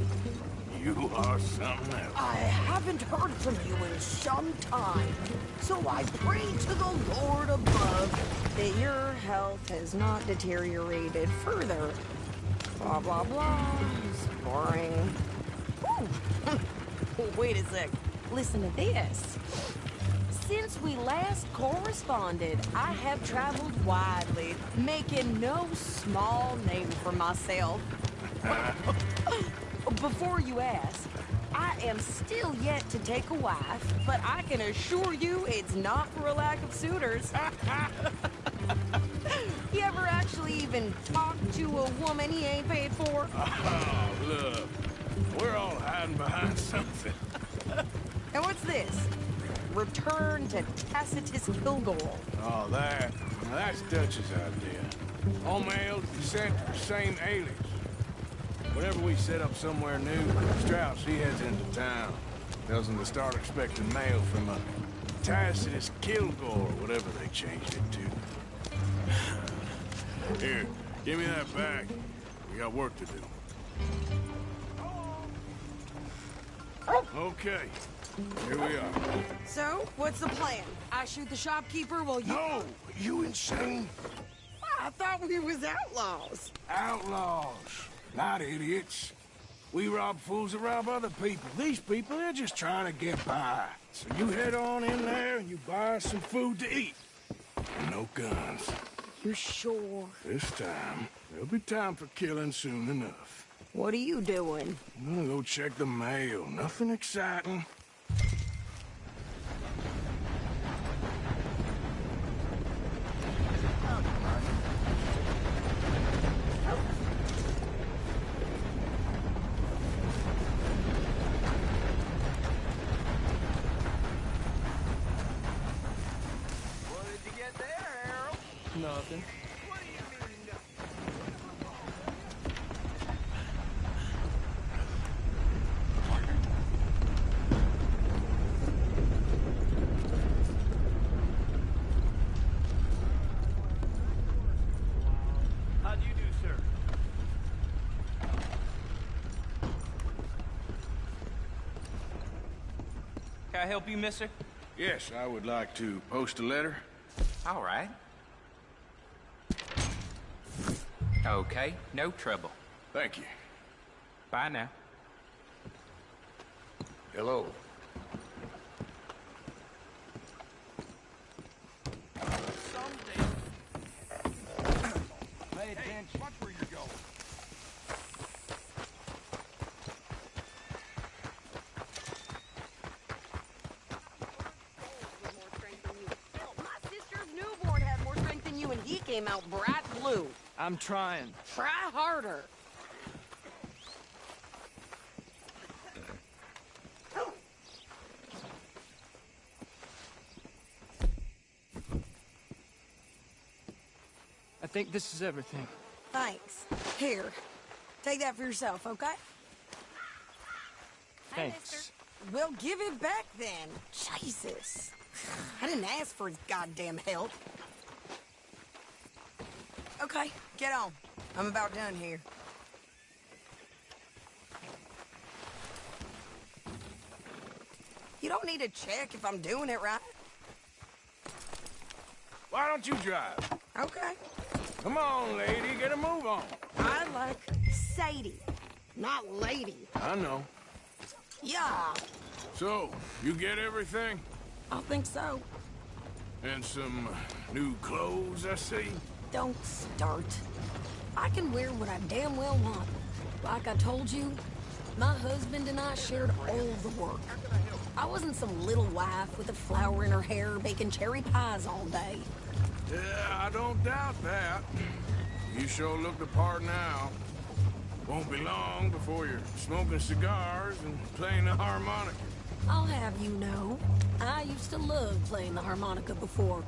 You are something else. I haven't heard from you in some time, so I pray to the Lord above that your health has not deteriorated further. Blah, blah, blah. It's boring. Ooh. Wait a sec. Listen to this. Since we last corresponded, I have traveled widely, making no small name for myself. Before you ask, I am still yet to take a wife, but I can assure you it's not for a lack of suitors. You ever actually even talk to a woman he ain't paid for? Oh, look. We're all hiding behind something. And what's this? Return to Tacitus Kilgore. Oh, that. Now, that's Dutch's idea. All males descent from the same alias. Whenever we set up somewhere new, Strauss, he heads into town. Tells them to start expecting mail from a Tacitus Kilgore, whatever they changed it to. Here, give me that back. We got work to do. Okay, here we are. So, what's the plan? I shoot the shopkeeper while you... No! You insane? I thought we was outlaws. Outlaws, not idiots. We rob fools that rob other people. These people, they're just trying to get by. So you head on in there and you buy us some food to eat. And no guns. You're sure? This time, there'll be time for killing soon enough. What are you doing? I'm gonna go check the mail. Nothing exciting. Nothing. How do you do, sir? Can I help you, mister? Yes, I would like to post a letter. All right. Okay, no trouble. Thank you. Bye now. Hello. came out bright blue. I'm trying. Try harder. I think this is everything. Thanks. Here, take that for yourself, okay? Thanks. Well, give it back then. Jesus. I didn't ask for his goddamn help. Okay, get on. I'm about done here. You don't need to check if I'm doing it right. Why don't you drive? Okay. Come on, lady, get a move on. I like Sadie, not lady. I know. Yeah. So, you get everything? I think so. And some new clothes, I see? Don't start. I can wear what I damn well want. Like I told you, my husband and I shared all the work. I wasn't some little wife with a flower in her hair baking cherry pies all day. Yeah, I don't doubt that. You sure look the part now. Won't be long before you're smoking cigars and playing the harmonica. I'll have you know, I used to love playing the harmonica before.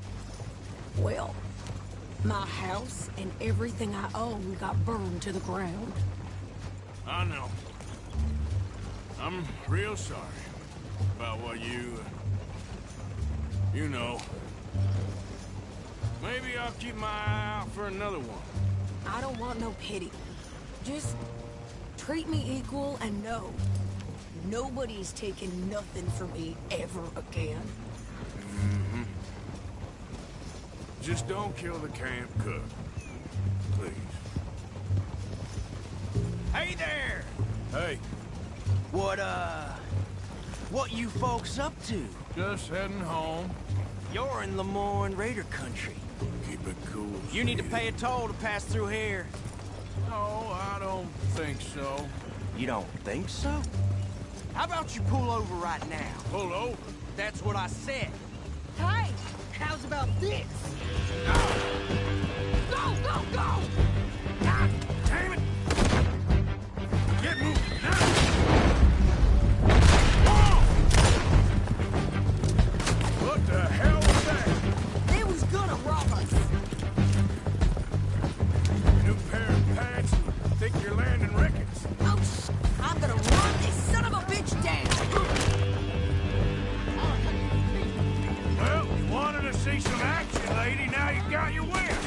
Well, my house and everything I own got burned to the ground. I know. I'm real sorry about what you know. Maybe I'll keep my eye out for another one. I don't want no pity. Just treat me equal and know nobody's taking nothing from me ever again. Mm-hmm. Just don't kill the camp cook. Please. Hey there! Hey. What you folks up to? Just heading home. You're in Lemoyne Raider country. Keep it cool. You need to pay a toll to pass through here. No, I don't think so. You don't think so? How about you pull over right now? Pull over? That's what I said. Hey, how's about this? Go, go, go! God damn it! Get moving now! What the hell was that? They was gonna rob us. New pair of pants. Think you're landing records. Oh, I'm gonna run this son of a bitch down. Well, you wanted to see some action, lady. Now you got your wish.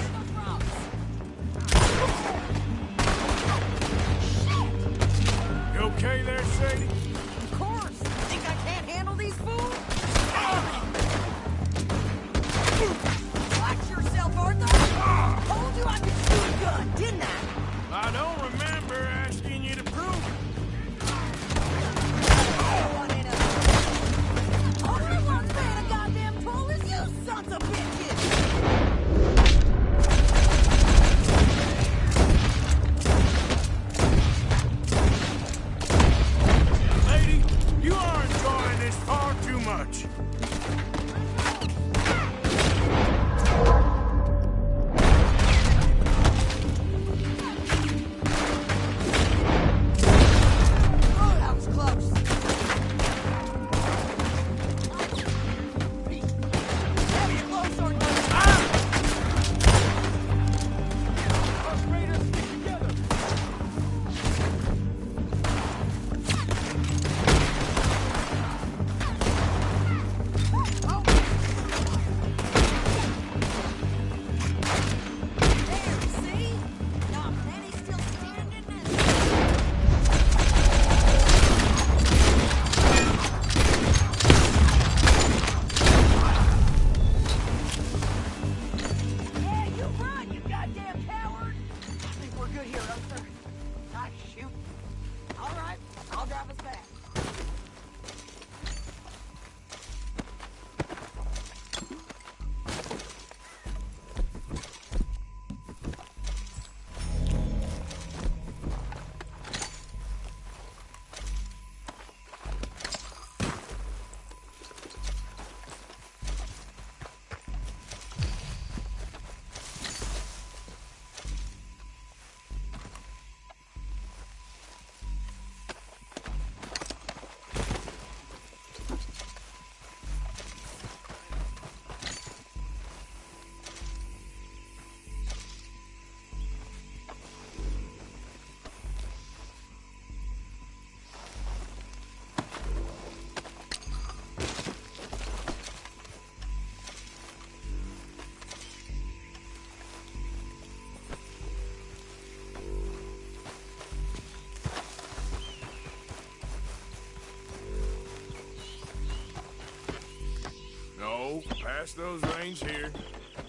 No, pass those reins here.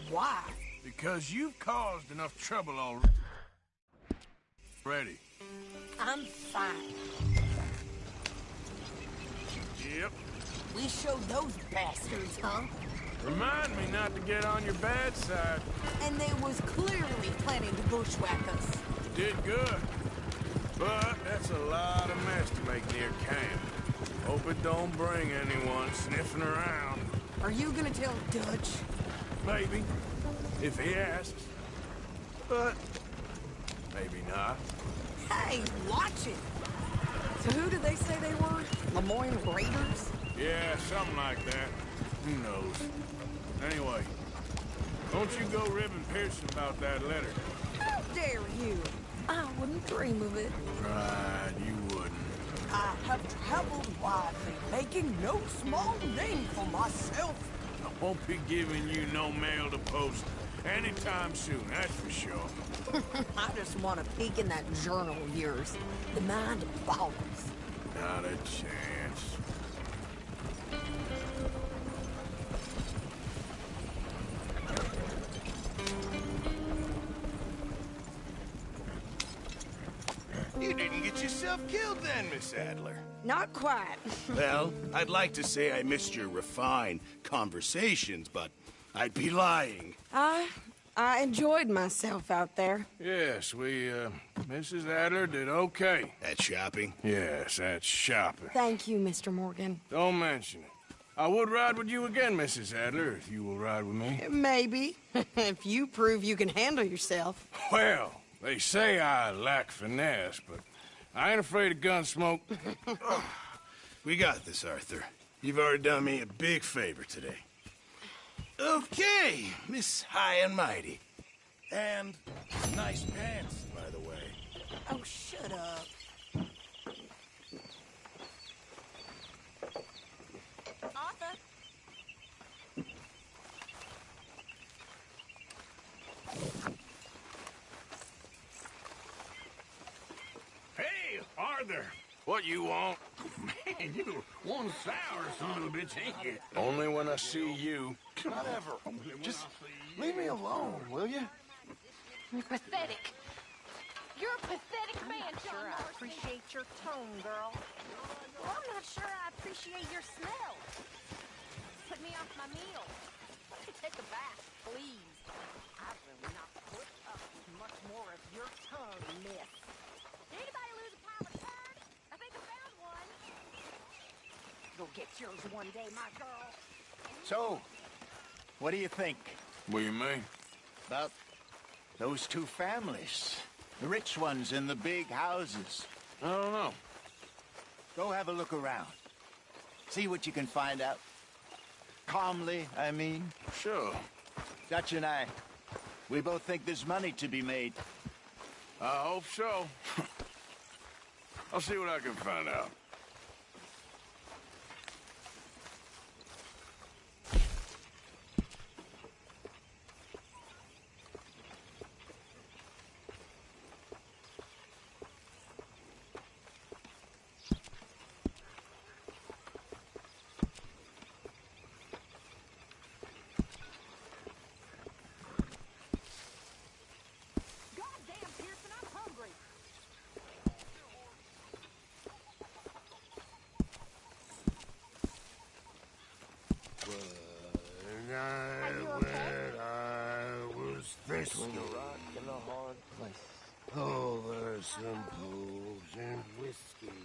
Why? Because you've caused enough trouble already. I'm fine. Yep. We showed those bastards, huh? Remind me not to get on your bad side. And they was clearly planning to bushwhack us. You did good. But that's a lot of mess to make near camp. Hope it don't bring anyone sniffing around. Are you gonna tell Dutch? Maybe. If he asks. But maybe not. Hey, watch it! So who did they say they were? Lemoyne Raiders? Yeah, something like that. Who knows? Anyway, don't you go ribbing Pearson about that letter. How dare you? I wouldn't dream of it. Right, you wouldn't. I have traveled widely, making no small name for myself. I won't be giving you no mail to post anytime soon, that's for sure. I just want to peek in that journal of yours. The mind boggles. Not a chance. You didn't get yourself killed then, Miss Adler. Not quite. Well, I'd like to say I missed your refined conversations, but I'd be lying. I enjoyed myself out there. Yes, Mrs. Adler did okay. At shopping? Yes, at shopping. Thank you, Mr. Morgan. Don't mention it. I would ride with you again, Mrs. Adler, if you will ride with me. Maybe. If you prove you can handle yourself. Well, they say I lack finesse, but I ain't afraid of gun smoke. We got this, Arthur. You've already done me a big favor today. Okay, Miss High and Mighty. And nice pants, by the way. Oh, shut up. Arthur? Hey, Arthur. What you want? Man, you one sour son of a bitch, ain't you? Only when I see you. Whatever. Just leave me alone, will you? You're pathetic. You're a pathetic man, John. Sure, I appreciate your tone, girl. Well, I'm not sure I appreciate your smell. Put me off my meal. Take a bath, please. I will not put up with much more of your tongue, miss. Did anybody lose a pile of turd? I think I found one. You'll get yours one day, my girl. So, what do you think? What do you mean? About those two families. The rich ones in the big houses. I don't know. Go have a look around. See what you can find out. Calmly, I mean. Sure. Dutch and I, we both think there's money to be made. I hope so. I'll see what I can find out. Goddamn, Pearson, I'm hungry. When I was thirsty. Between a rock and a hard place. Over some pools and whiskey.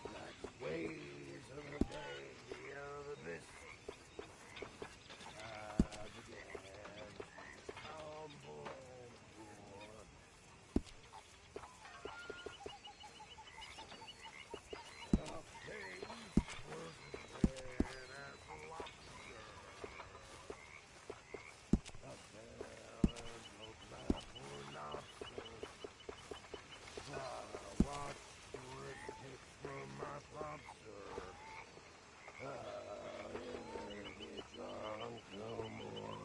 Like the waves of the baby of the biscuit. I began humble and poor. A face was red as a lobster. A feathers looked like a lobster. I watched the red pick from my lobster. I didn't get drunk no more.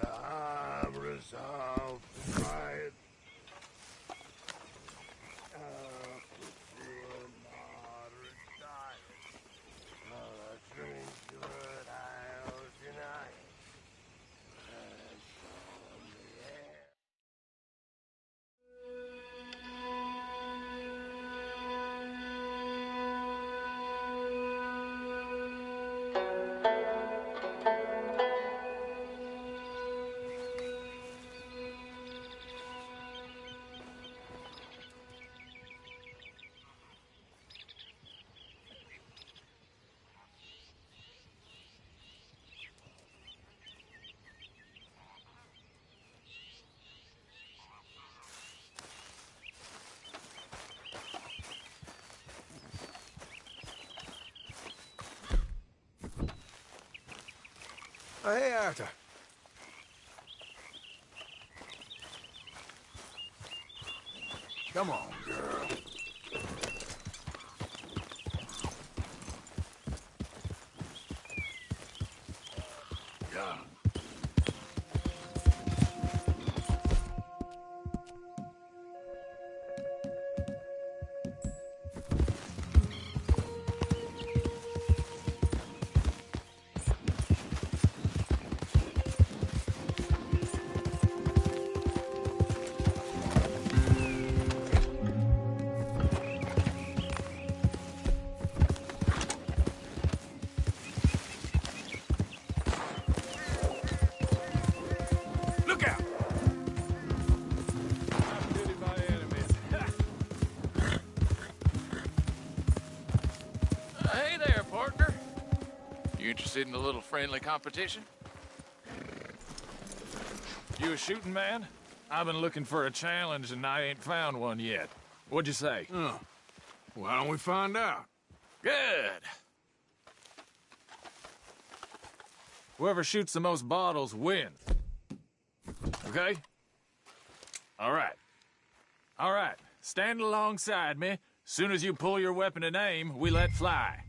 I'm resolved to try it. I'll put through a moderate diet. Hey, Arthur. Come on, girl. Yeah. Look out! Hey there, partner. You interested in a little friendly competition? You a shooting man? I've been looking for a challenge and I ain't found one yet. What'd you say? Why don't we find out? Good. Whoever shoots the most bottles wins. Okay? All right. All right. Stand alongside me. Soon as you pull your weapon and aim, we let fly.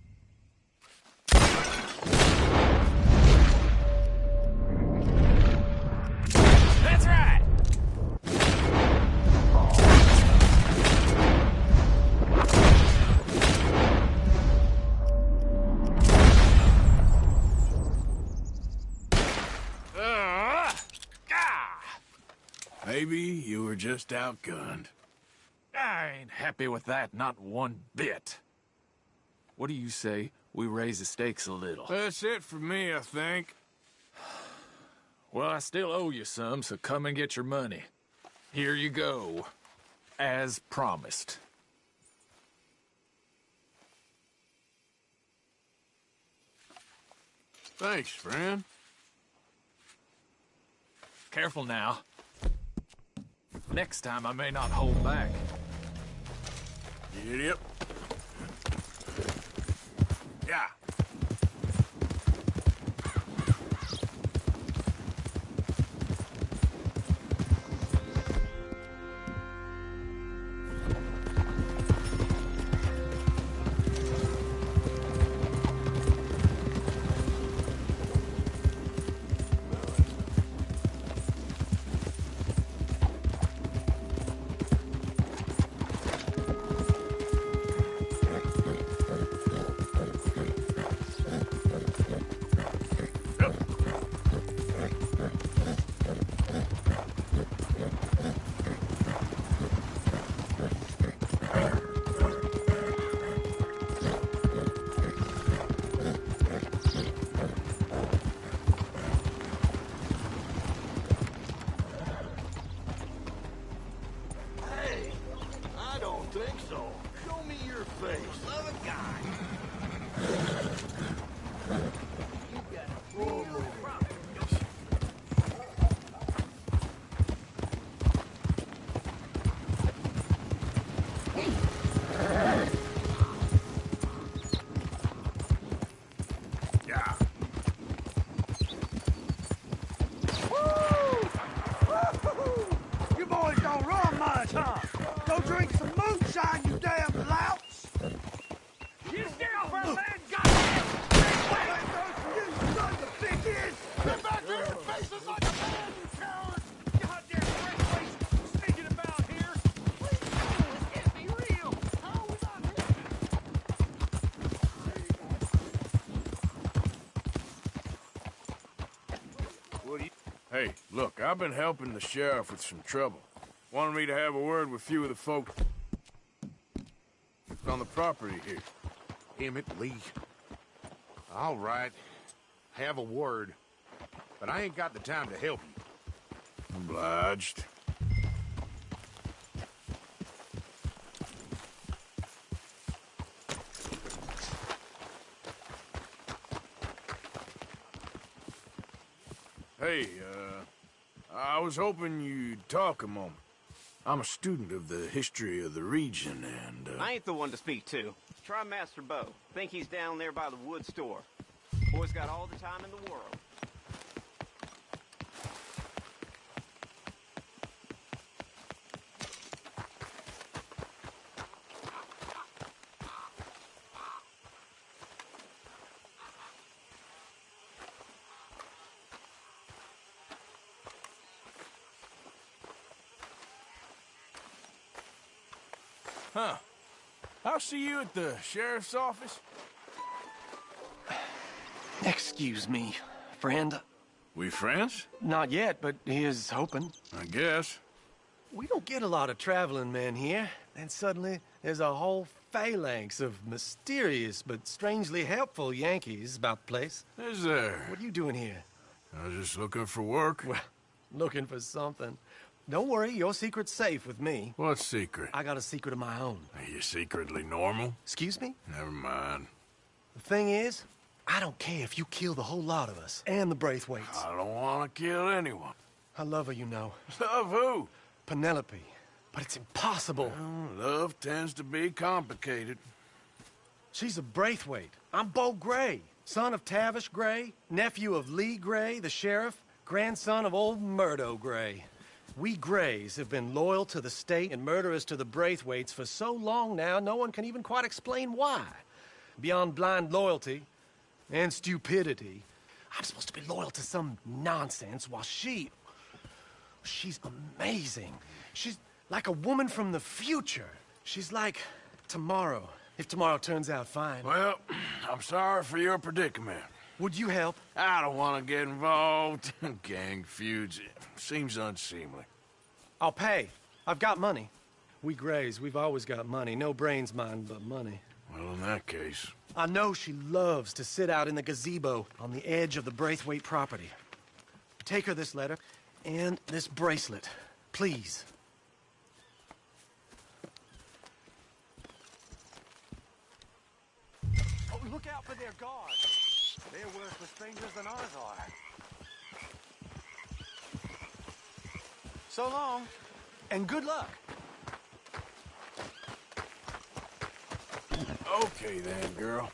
That's right! Maybe you were just outgunned. I ain't happy with that, not one bit. What do you say we raise the stakes a little? That's it for me, I think. Well, I still owe you some, so come and get your money. Here you go. As promised. Thanks, friend. Careful now. Next time I may not hold back. Yep. Yeah. Hey, look, I've been helping the sheriff with some trouble. Wanted me to have a word with a few of the folks on the property here. Emmett Lee. All right. Have a word. But I ain't got the time to help you. Obliged. Hey, I was hoping you'd talk a moment. I'm a student of the history of the region, and, I ain't the one to speak to. Try Master Bo. Think he's down there by the wood store. Boy's got all the time in the world. Huh. I'll see you at the sheriff's office. Excuse me, friend. We friends? Not yet, but here's hoping. I guess. We don't get a lot of traveling men here, and suddenly there's a whole phalanx of mysterious but strangely helpful Yankees about the place. Is there? What are you doing here? I was just looking for work. Well, looking for something. Don't worry, your secret's safe with me. What secret? I got a secret of my own. Are you secretly normal? Excuse me? Never mind. The thing is, I don't care if you kill the whole lot of us and the Braithwaites. I don't want to kill anyone. I love her, you know. Love who? Penelope. But it's impossible. Well, love tends to be complicated. She's a Braithwaite. I'm Bo Gray, son of Tavish Gray, nephew of Lee Gray, the sheriff, grandson of old Murdo Gray. We Grays have been loyal to the state and murderers to the Braithwaites for so long now, no one can even quite explain why. Beyond blind loyalty and stupidity, I'm supposed to be loyal to some nonsense while she's amazing. She's like a woman from the future. She's like tomorrow, if tomorrow turns out fine. Well, I'm sorry for your predicament. Would you help? I don't want to get involved in gang feuds. It seems unseemly. I'll pay. I've got money. We Grays, we've always got money. No brains, mind, but money. Well, in that case... I know she loves to sit out in the gazebo on the edge of the Braithwaite property. Take her this letter and this bracelet, please. Oh, look out for their guards. They're worse for strangers than ours are. So long, and good luck. Okay then, girl.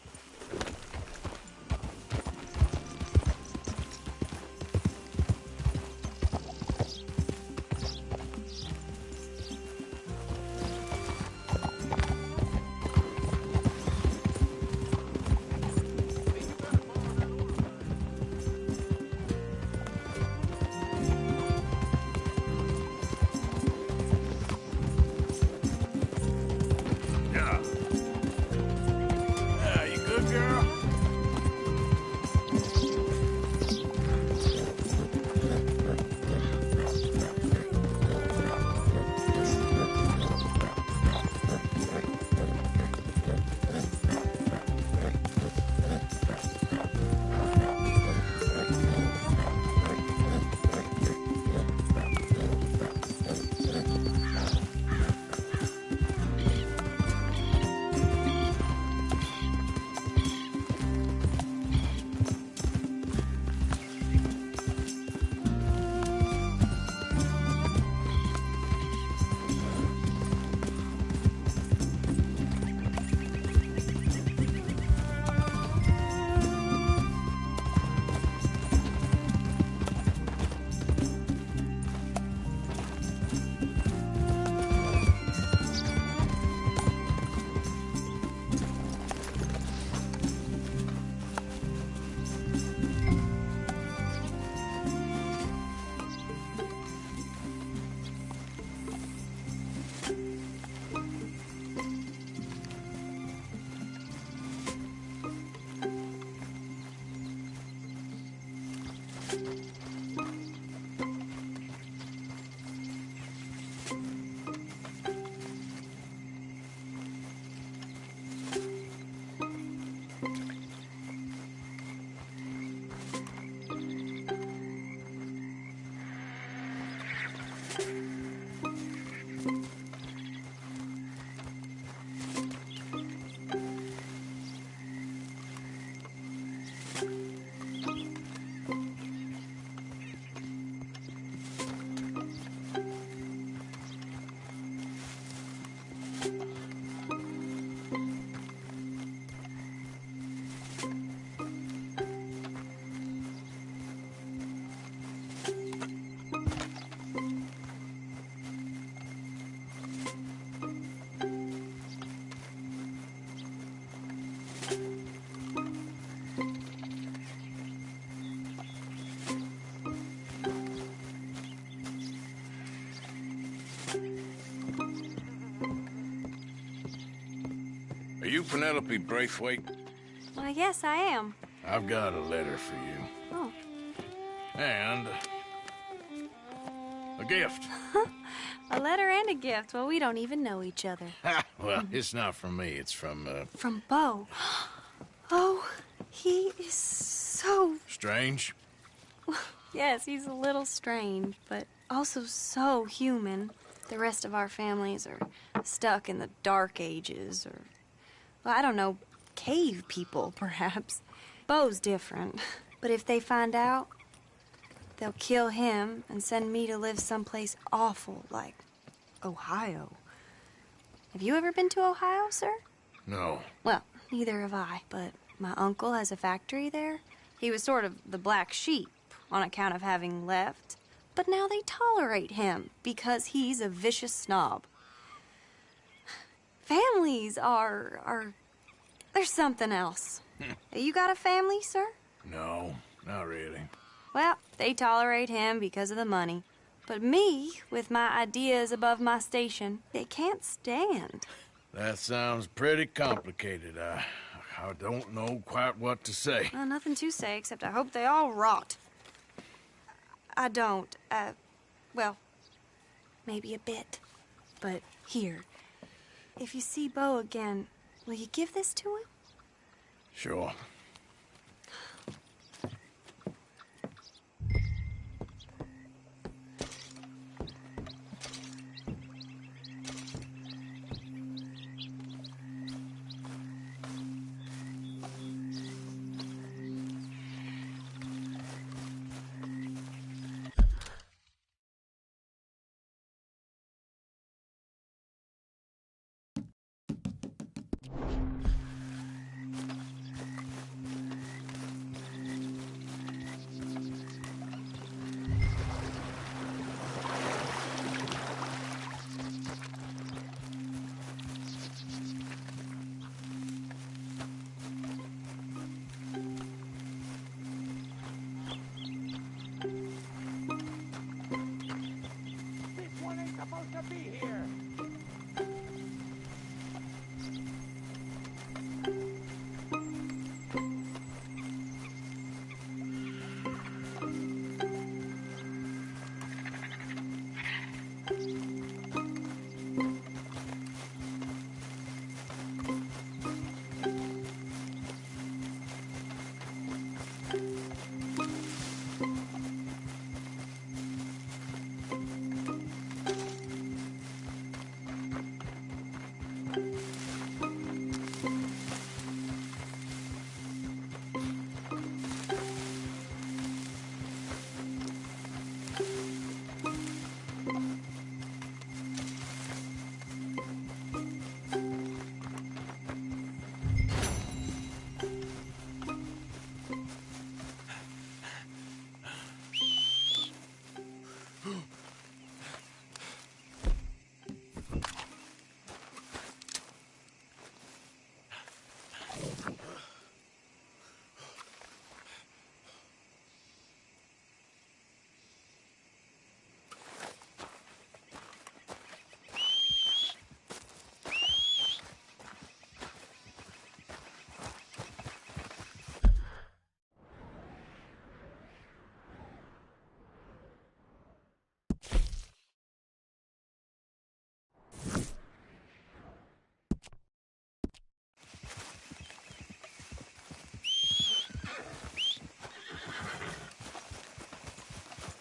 you Penelope Braithwaite? Well, yes, I am. I've got a letter for you. Oh. And a gift. A letter and a gift. Well, we don't even know each other. Well, it's not from me. It's from, From Bo. Oh, he is so... Strange? Yes, he's a little strange, but also so human. The rest of our families are stuck in the Dark Ages, or, well, I don't know, cave people, perhaps. Bo's different. But if they find out, they'll kill him and send me to live someplace awful like Ohio. Have you ever been to Ohio, sir? No. Well, neither have I, but my uncle has a factory there. He was sort of the black sheep on account of having left, but now they tolerate him because he's a vicious snob. Families are there's something else. You got a family, sir? No, not really. Well, they tolerate him because of the money. But me, with my ideas above my station, they can't stand. That sounds pretty complicated. I don't know quite what to say. Well, nothing to say, except I hope they all rot. I don't. Well, maybe a bit. But here, if you see Bo again, will you give this to him? Sure.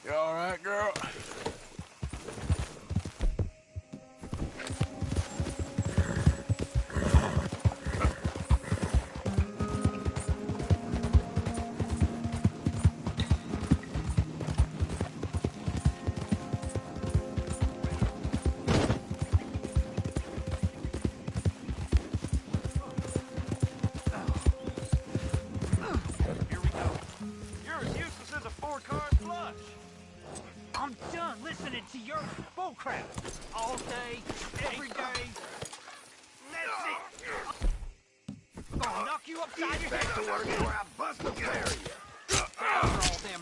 You all right, girl? I'm done listening to your bullcrap all day, every day. That's it. I'm gonna knock you upside your head. Back to work before I bust the barrier. All them.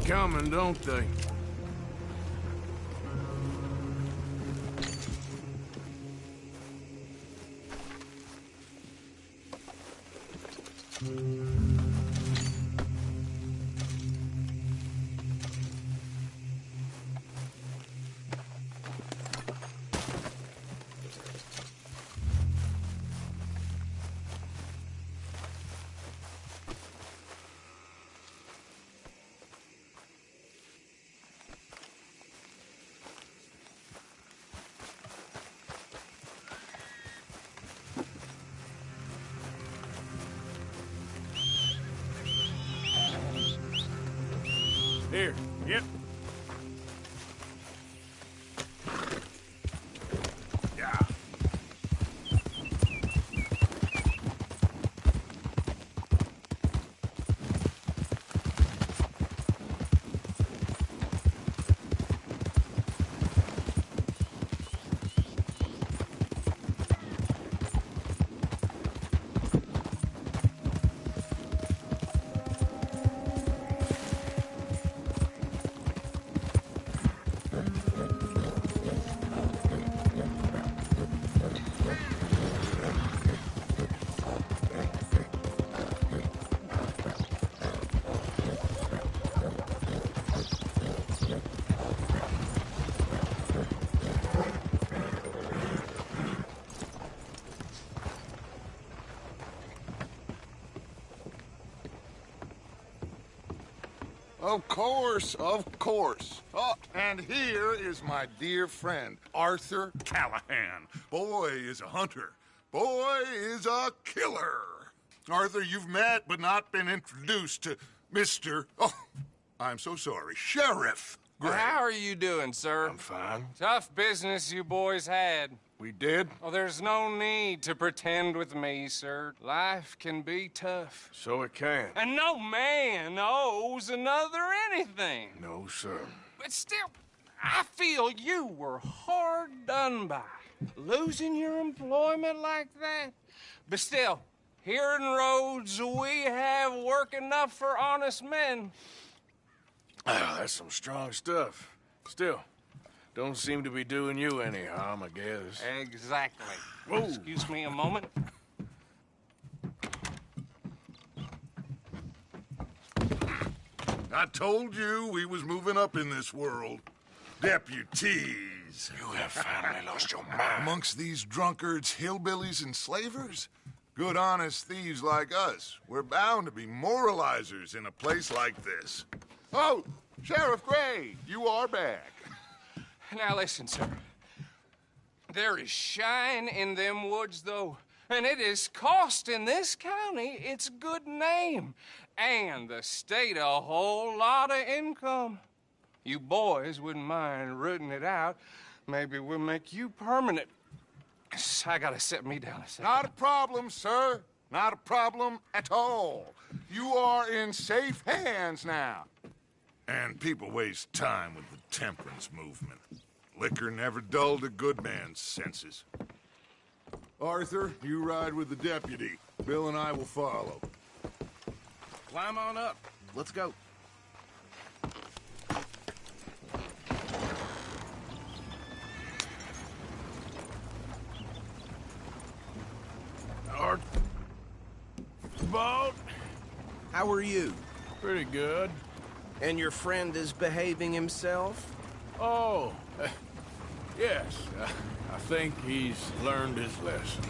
coming, don't they? Here, yep. Yeah. Of course, of course. Oh, and here is my dear friend, Arthur Callahan. Boy is a hunter. Boy is a killer. Arthur, you've met but not been introduced to Mr. Oh, I'm so sorry, Sheriff Gray. How are you doing, sir? I'm fine. Tough business you boys had. We did? Oh, there's no need to pretend with me, sir. Life can be tough. So it can. And no man owes another anything. No, sir. But still, I feel you were hard done by. Losing your employment like that. But still, here in Rhodes, we have work enough for honest men. Oh, that's some strong stuff. Still, don't seem to be doing you any harm, I guess. Exactly. Whoa. Excuse me a moment. I told you we was moving up in this world. Deputies. You have finally lost your mind. Amongst these drunkards, hillbillies, and slavers? Good, honest thieves like us. We're bound to be moralizers in a place like this. Oh, Sheriff Gray, you are back. Now listen, sir. There is shine in them woods, though, and it is costing this county its good name and the state a whole lot of income. You boys wouldn't mind rooting it out. Maybe we'll make you permanent. I gotta sit me down a second. Not a problem, sir. Not a problem at all. You are in safe hands now. And people waste time with the temperance movement. Liquor never dulled a good man's senses. Arthur, you ride with the deputy. Bill and I will follow. Climb on up. Let's go. Archibald? How are you? Pretty good. And your friend is behaving himself? Oh, yes. I think he's learned his lesson.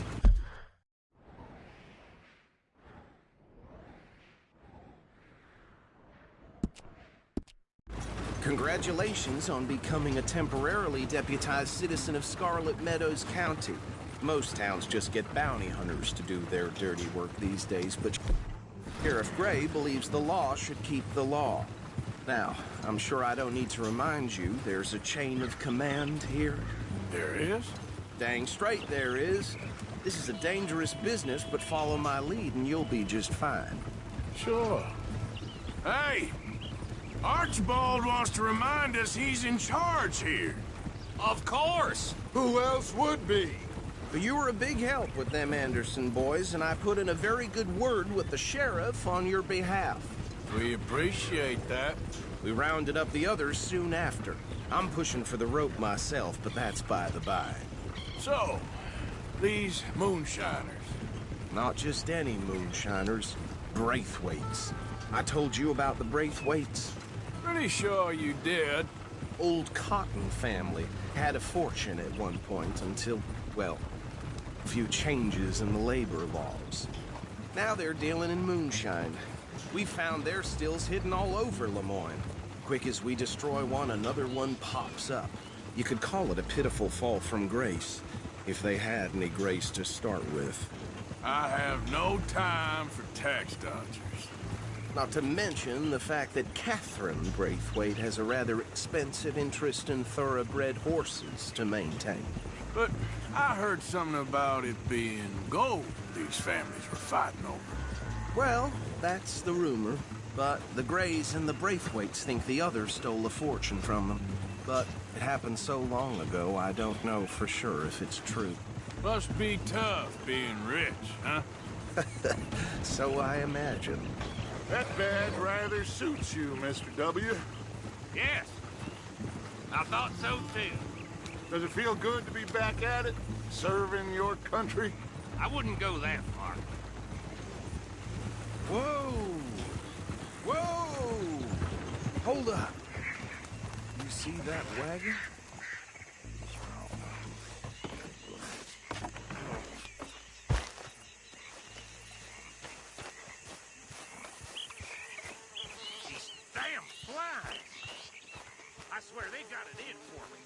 Congratulations on becoming a temporarily deputized citizen of Scarlet Meadows County. Most towns just get bounty hunters to do their dirty work these days, but Sheriff Gray believes the law should keep the law. Now, I'm sure I don't need to remind you, there's a chain of command here. There is? Dang straight there is. This is a dangerous business, but follow my lead and you'll be just fine. Sure. Hey! Archibald wants to remind us he's in charge here. Of course! Who else would be? You were a big help with them Anderson boys, and I put in a very good word with the sheriff on your behalf. We appreciate that. We rounded up the others soon after. I'm pushing for the rope myself, but that's by the by. So, these moonshiners. Not just any moonshiners, Braithwaites. I told you about the Braithwaites? Pretty sure you did. Old Cotton family had a fortune at one point until, well, a few changes in the labor laws. Now they're dealing in moonshine. We found their stills hidden all over Lemoyne. Quick as we destroy one, another one pops up. You could call it a pitiful fall from grace, if they had any grace to start with. I have no time for tax dodgers. Not to mention the fact that Catherine Braithwaite has a rather expensive interest in thoroughbred horses to maintain. But I heard something about it being gold these families were fighting over. Well, that's the rumor. But the Greys and the Braithwaites think the others stole a fortune from them. But it happened so long ago, I don't know for sure if it's true. Must be tough being rich, huh? So I imagine. That badge rather suits you, Mr. W. Yes. I thought so, too. Does it feel good to be back at it? Serving your country? I wouldn't go that far. Whoa! Whoa! Hold up. You see that wagon? These damn flies! I swear they got it in for me.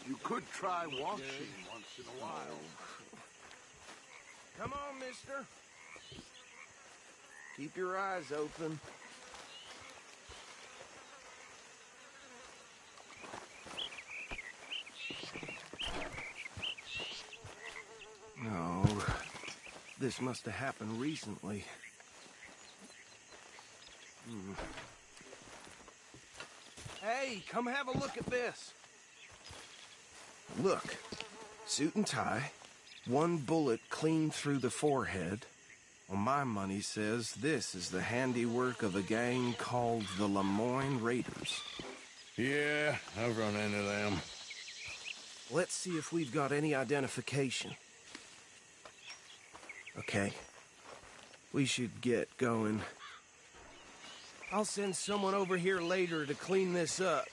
You could try washing once in a while. Come on, mister. Keep your eyes open. No, this must have happened recently. Hey, come have a look at this. Look, suit and tie, one bullet clean through the forehead. Well, my money says this is the handiwork of a gang called the Lemoyne Raiders. Yeah, I've run into them. Let's see if we've got any identification. Okay. We should get going. I'll send someone over here later to clean this up.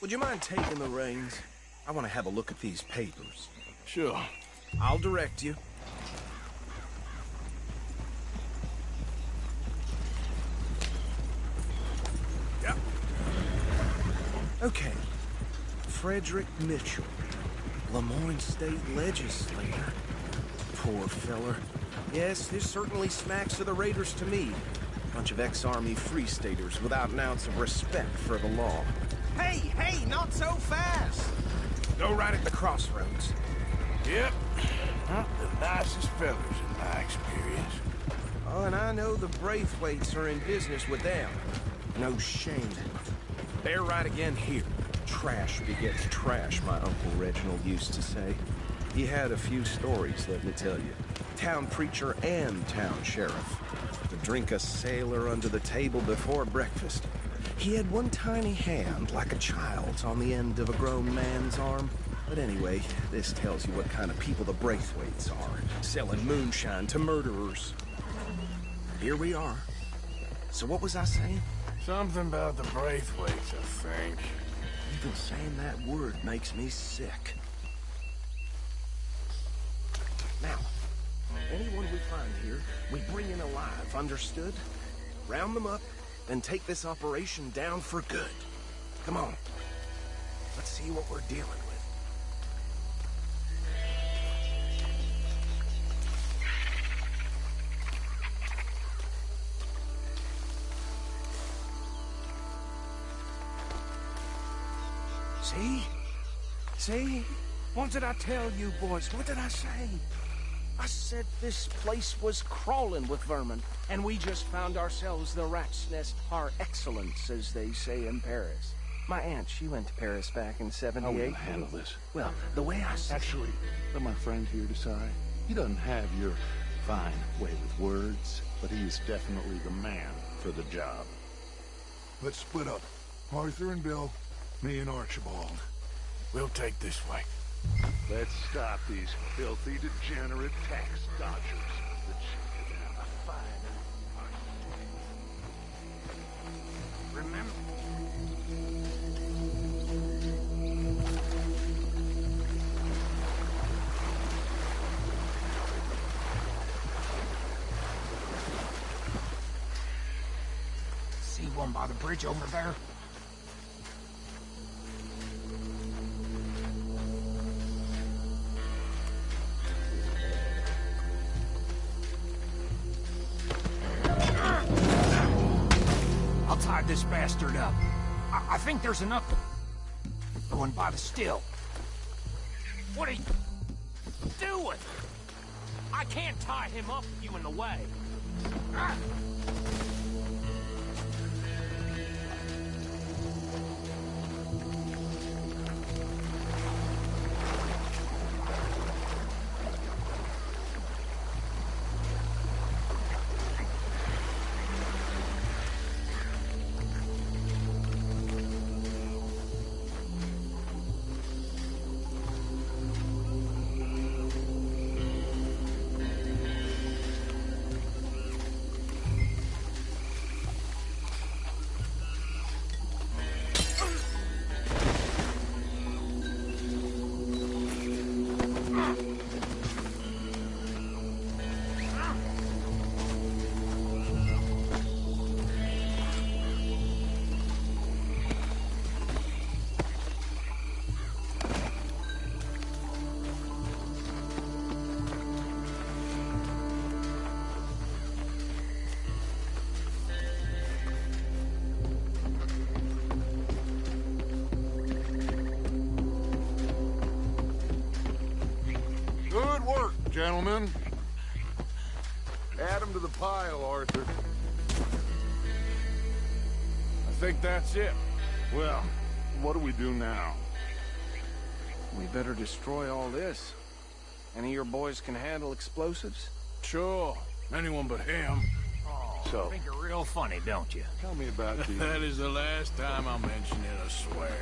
Would you mind taking the reins? I want to have a look at these papers. Sure. I'll direct you. Yep. Okay. Frederick Mitchell, Lemoyne State Legislator. Poor feller. Yes, this certainly smacks of the Raiders to me. Bunch of ex-Army Free Staters without an ounce of respect for the law. Hey, not so fast! Go right at the crossroads. Yep. Not the nicest fellas in my experience. Oh, and I know the Braithwaites are in business with them. No shame. They're right again here. Trash begets trash, my Uncle Reginald used to say. He had a few stories, let me tell you. Town preacher and town sheriff. To drink a sailor under the table before breakfast. He had one tiny hand, like a child's, on the end of a grown man's arm. But anyway, this tells you what kind of people the Braithwaites are, selling moonshine to murderers. Here we are. So what was I saying? Something about the Braithwaites, I think. Even saying that word makes me sick. Now, anyone we find here, we bring in alive, understood? Round them up, then take this operation down for good. Come on. Let's see what we're dealing with. See? What did I tell you, boys? What did I say? I said this place was crawling with vermin, and we just found ourselves the rat's nest par excellence, as they say in Paris. My aunt, she went to Paris back in '78. How will you handle this? Well, the way I said... Actually, let my friend here decide. He doesn't have your fine way with words, but he is definitely the man for the job. Let's split up. Arthur and Bill, me and Archibald. We'll take this way. Let's stop these filthy, degenerate tax dodgers. Let's have a fine. Remember... See one by the bridge over there? I'll tie this bastard up. I think there's enough going by the still. What are you doing? I can't tie him up with you in the way. Good work, gentlemen. Add them to the pile, Arthur. I think that's it. Well, what do we do now? We better destroy all this. Any of your boys can handle explosives? Sure. Anyone but him. So, think you're real funny, don't you? Tell me about the... That is the last time I'll mention it, I swear.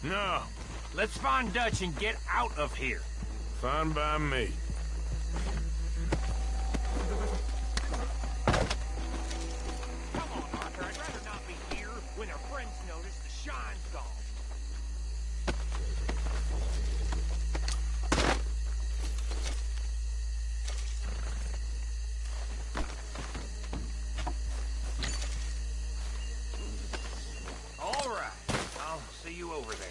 No. Let's find Dutch and get out of here. Fine by me. Come on, Arthur. I'd rather not be here when our friends notice the shine's gone. All right. I'll see you over there.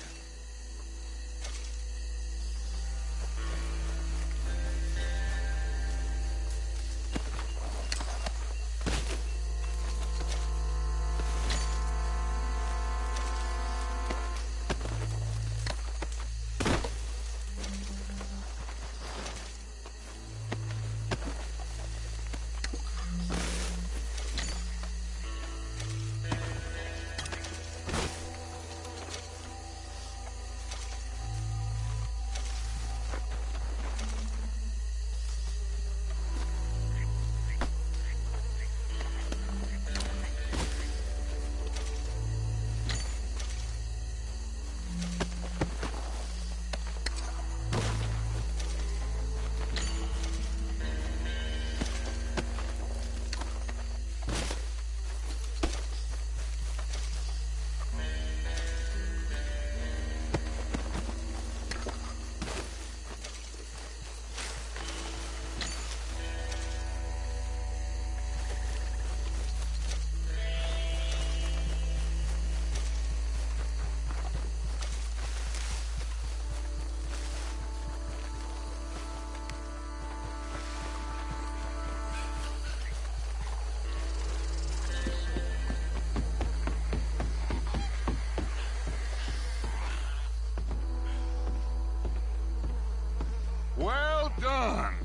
Well done.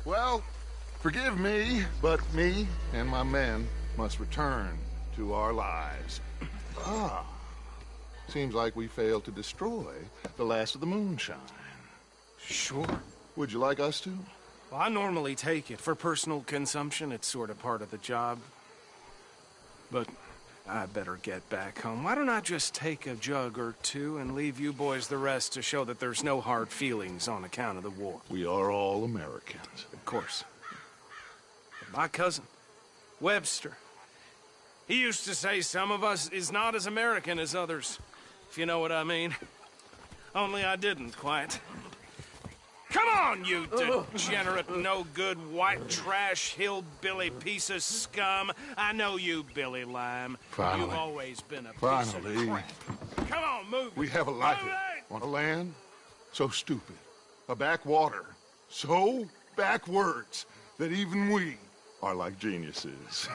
Well, forgive me, but me and my men must return to our lives. Seems like we failed to destroy the last of the moonshine. Sure. Would you like us to? Well, I normally take it. For personal consumption, it's sort of part of the job. But I better get back home. Why don't I just take a jug or two and leave you boys the rest to show that there's no hard feelings on account of the war? We are all Americans. Of course. But my cousin, Webster, he used to say some of us is not as American as others, if you know what I mean. Only I didn't quite. Come on, you degenerate, no-good, white trash, hillbilly piece of scum. I know you, Billy Lime. Finally. You've always been a piece of crap. Come on, move. We have a life on a land so stupid, a backwater so backwards that even we are like geniuses.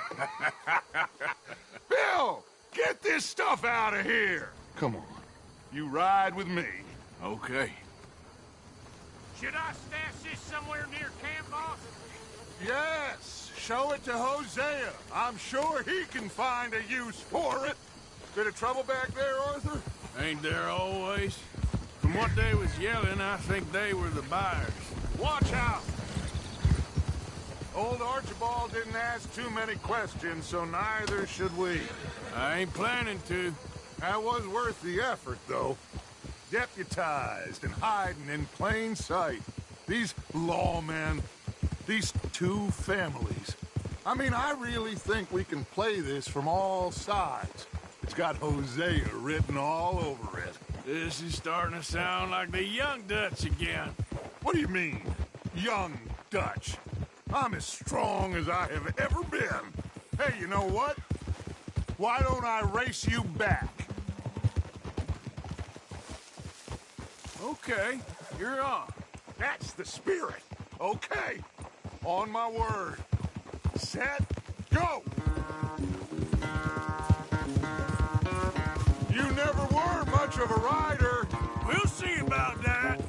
Bill, get this stuff out of here. Come on, you ride with me. Okay. Should I stash this somewhere near camp, boss? Yes, show it to Hosea. I'm sure he can find a use for it. Bit of trouble back there, Arthur? Ain't there always? From what they was yelling, I think they were the buyers. Watch out! Old Archibald didn't ask too many questions, so neither should we. I ain't planning to. That was worth the effort, though. Deputized and hiding in plain sight. These lawmen, these two families. I mean, I really think we can play this from all sides. It's got Hosea written all over it. This is starting to sound like the young Dutch again. What do you mean, young Dutch? I'm as strong as I have ever been. Hey, you know what? Why don't I race you back? Okay, you're on. That's the spirit. Okay. On my word. Set, go! You never were much of a rider. We'll see about that.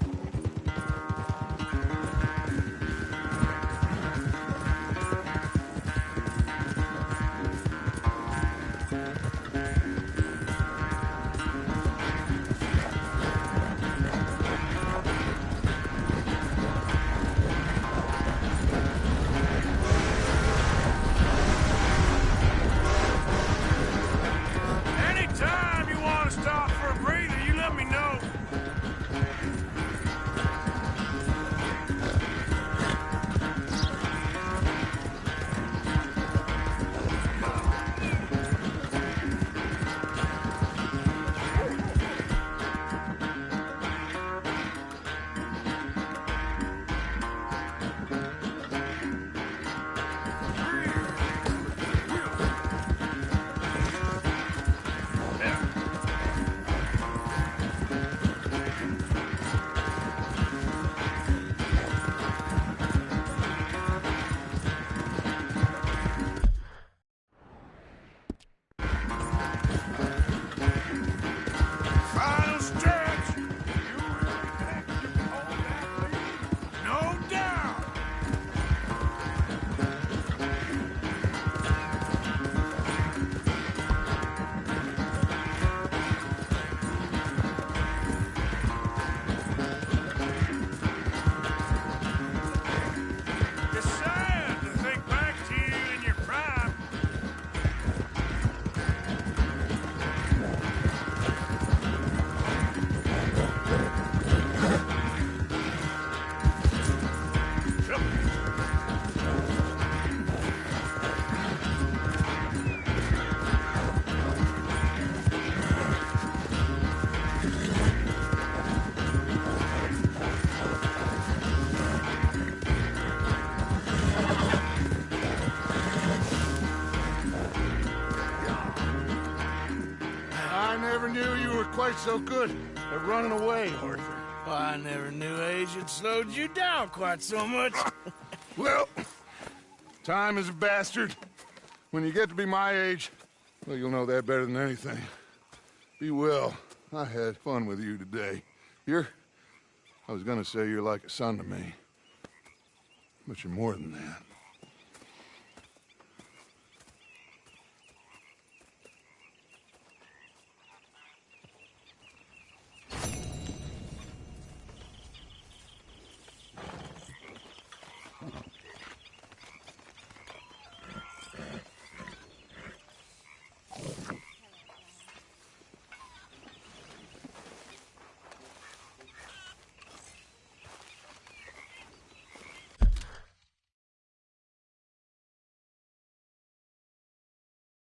get so good at running away, Arthur? Well, I never knew age had slowed you down quite so much. Well, time is a bastard. When you get to be my age, well, you'll know that better than anything. Be well. I had fun with you today. I was gonna say you're like a son to me. But you're more than that.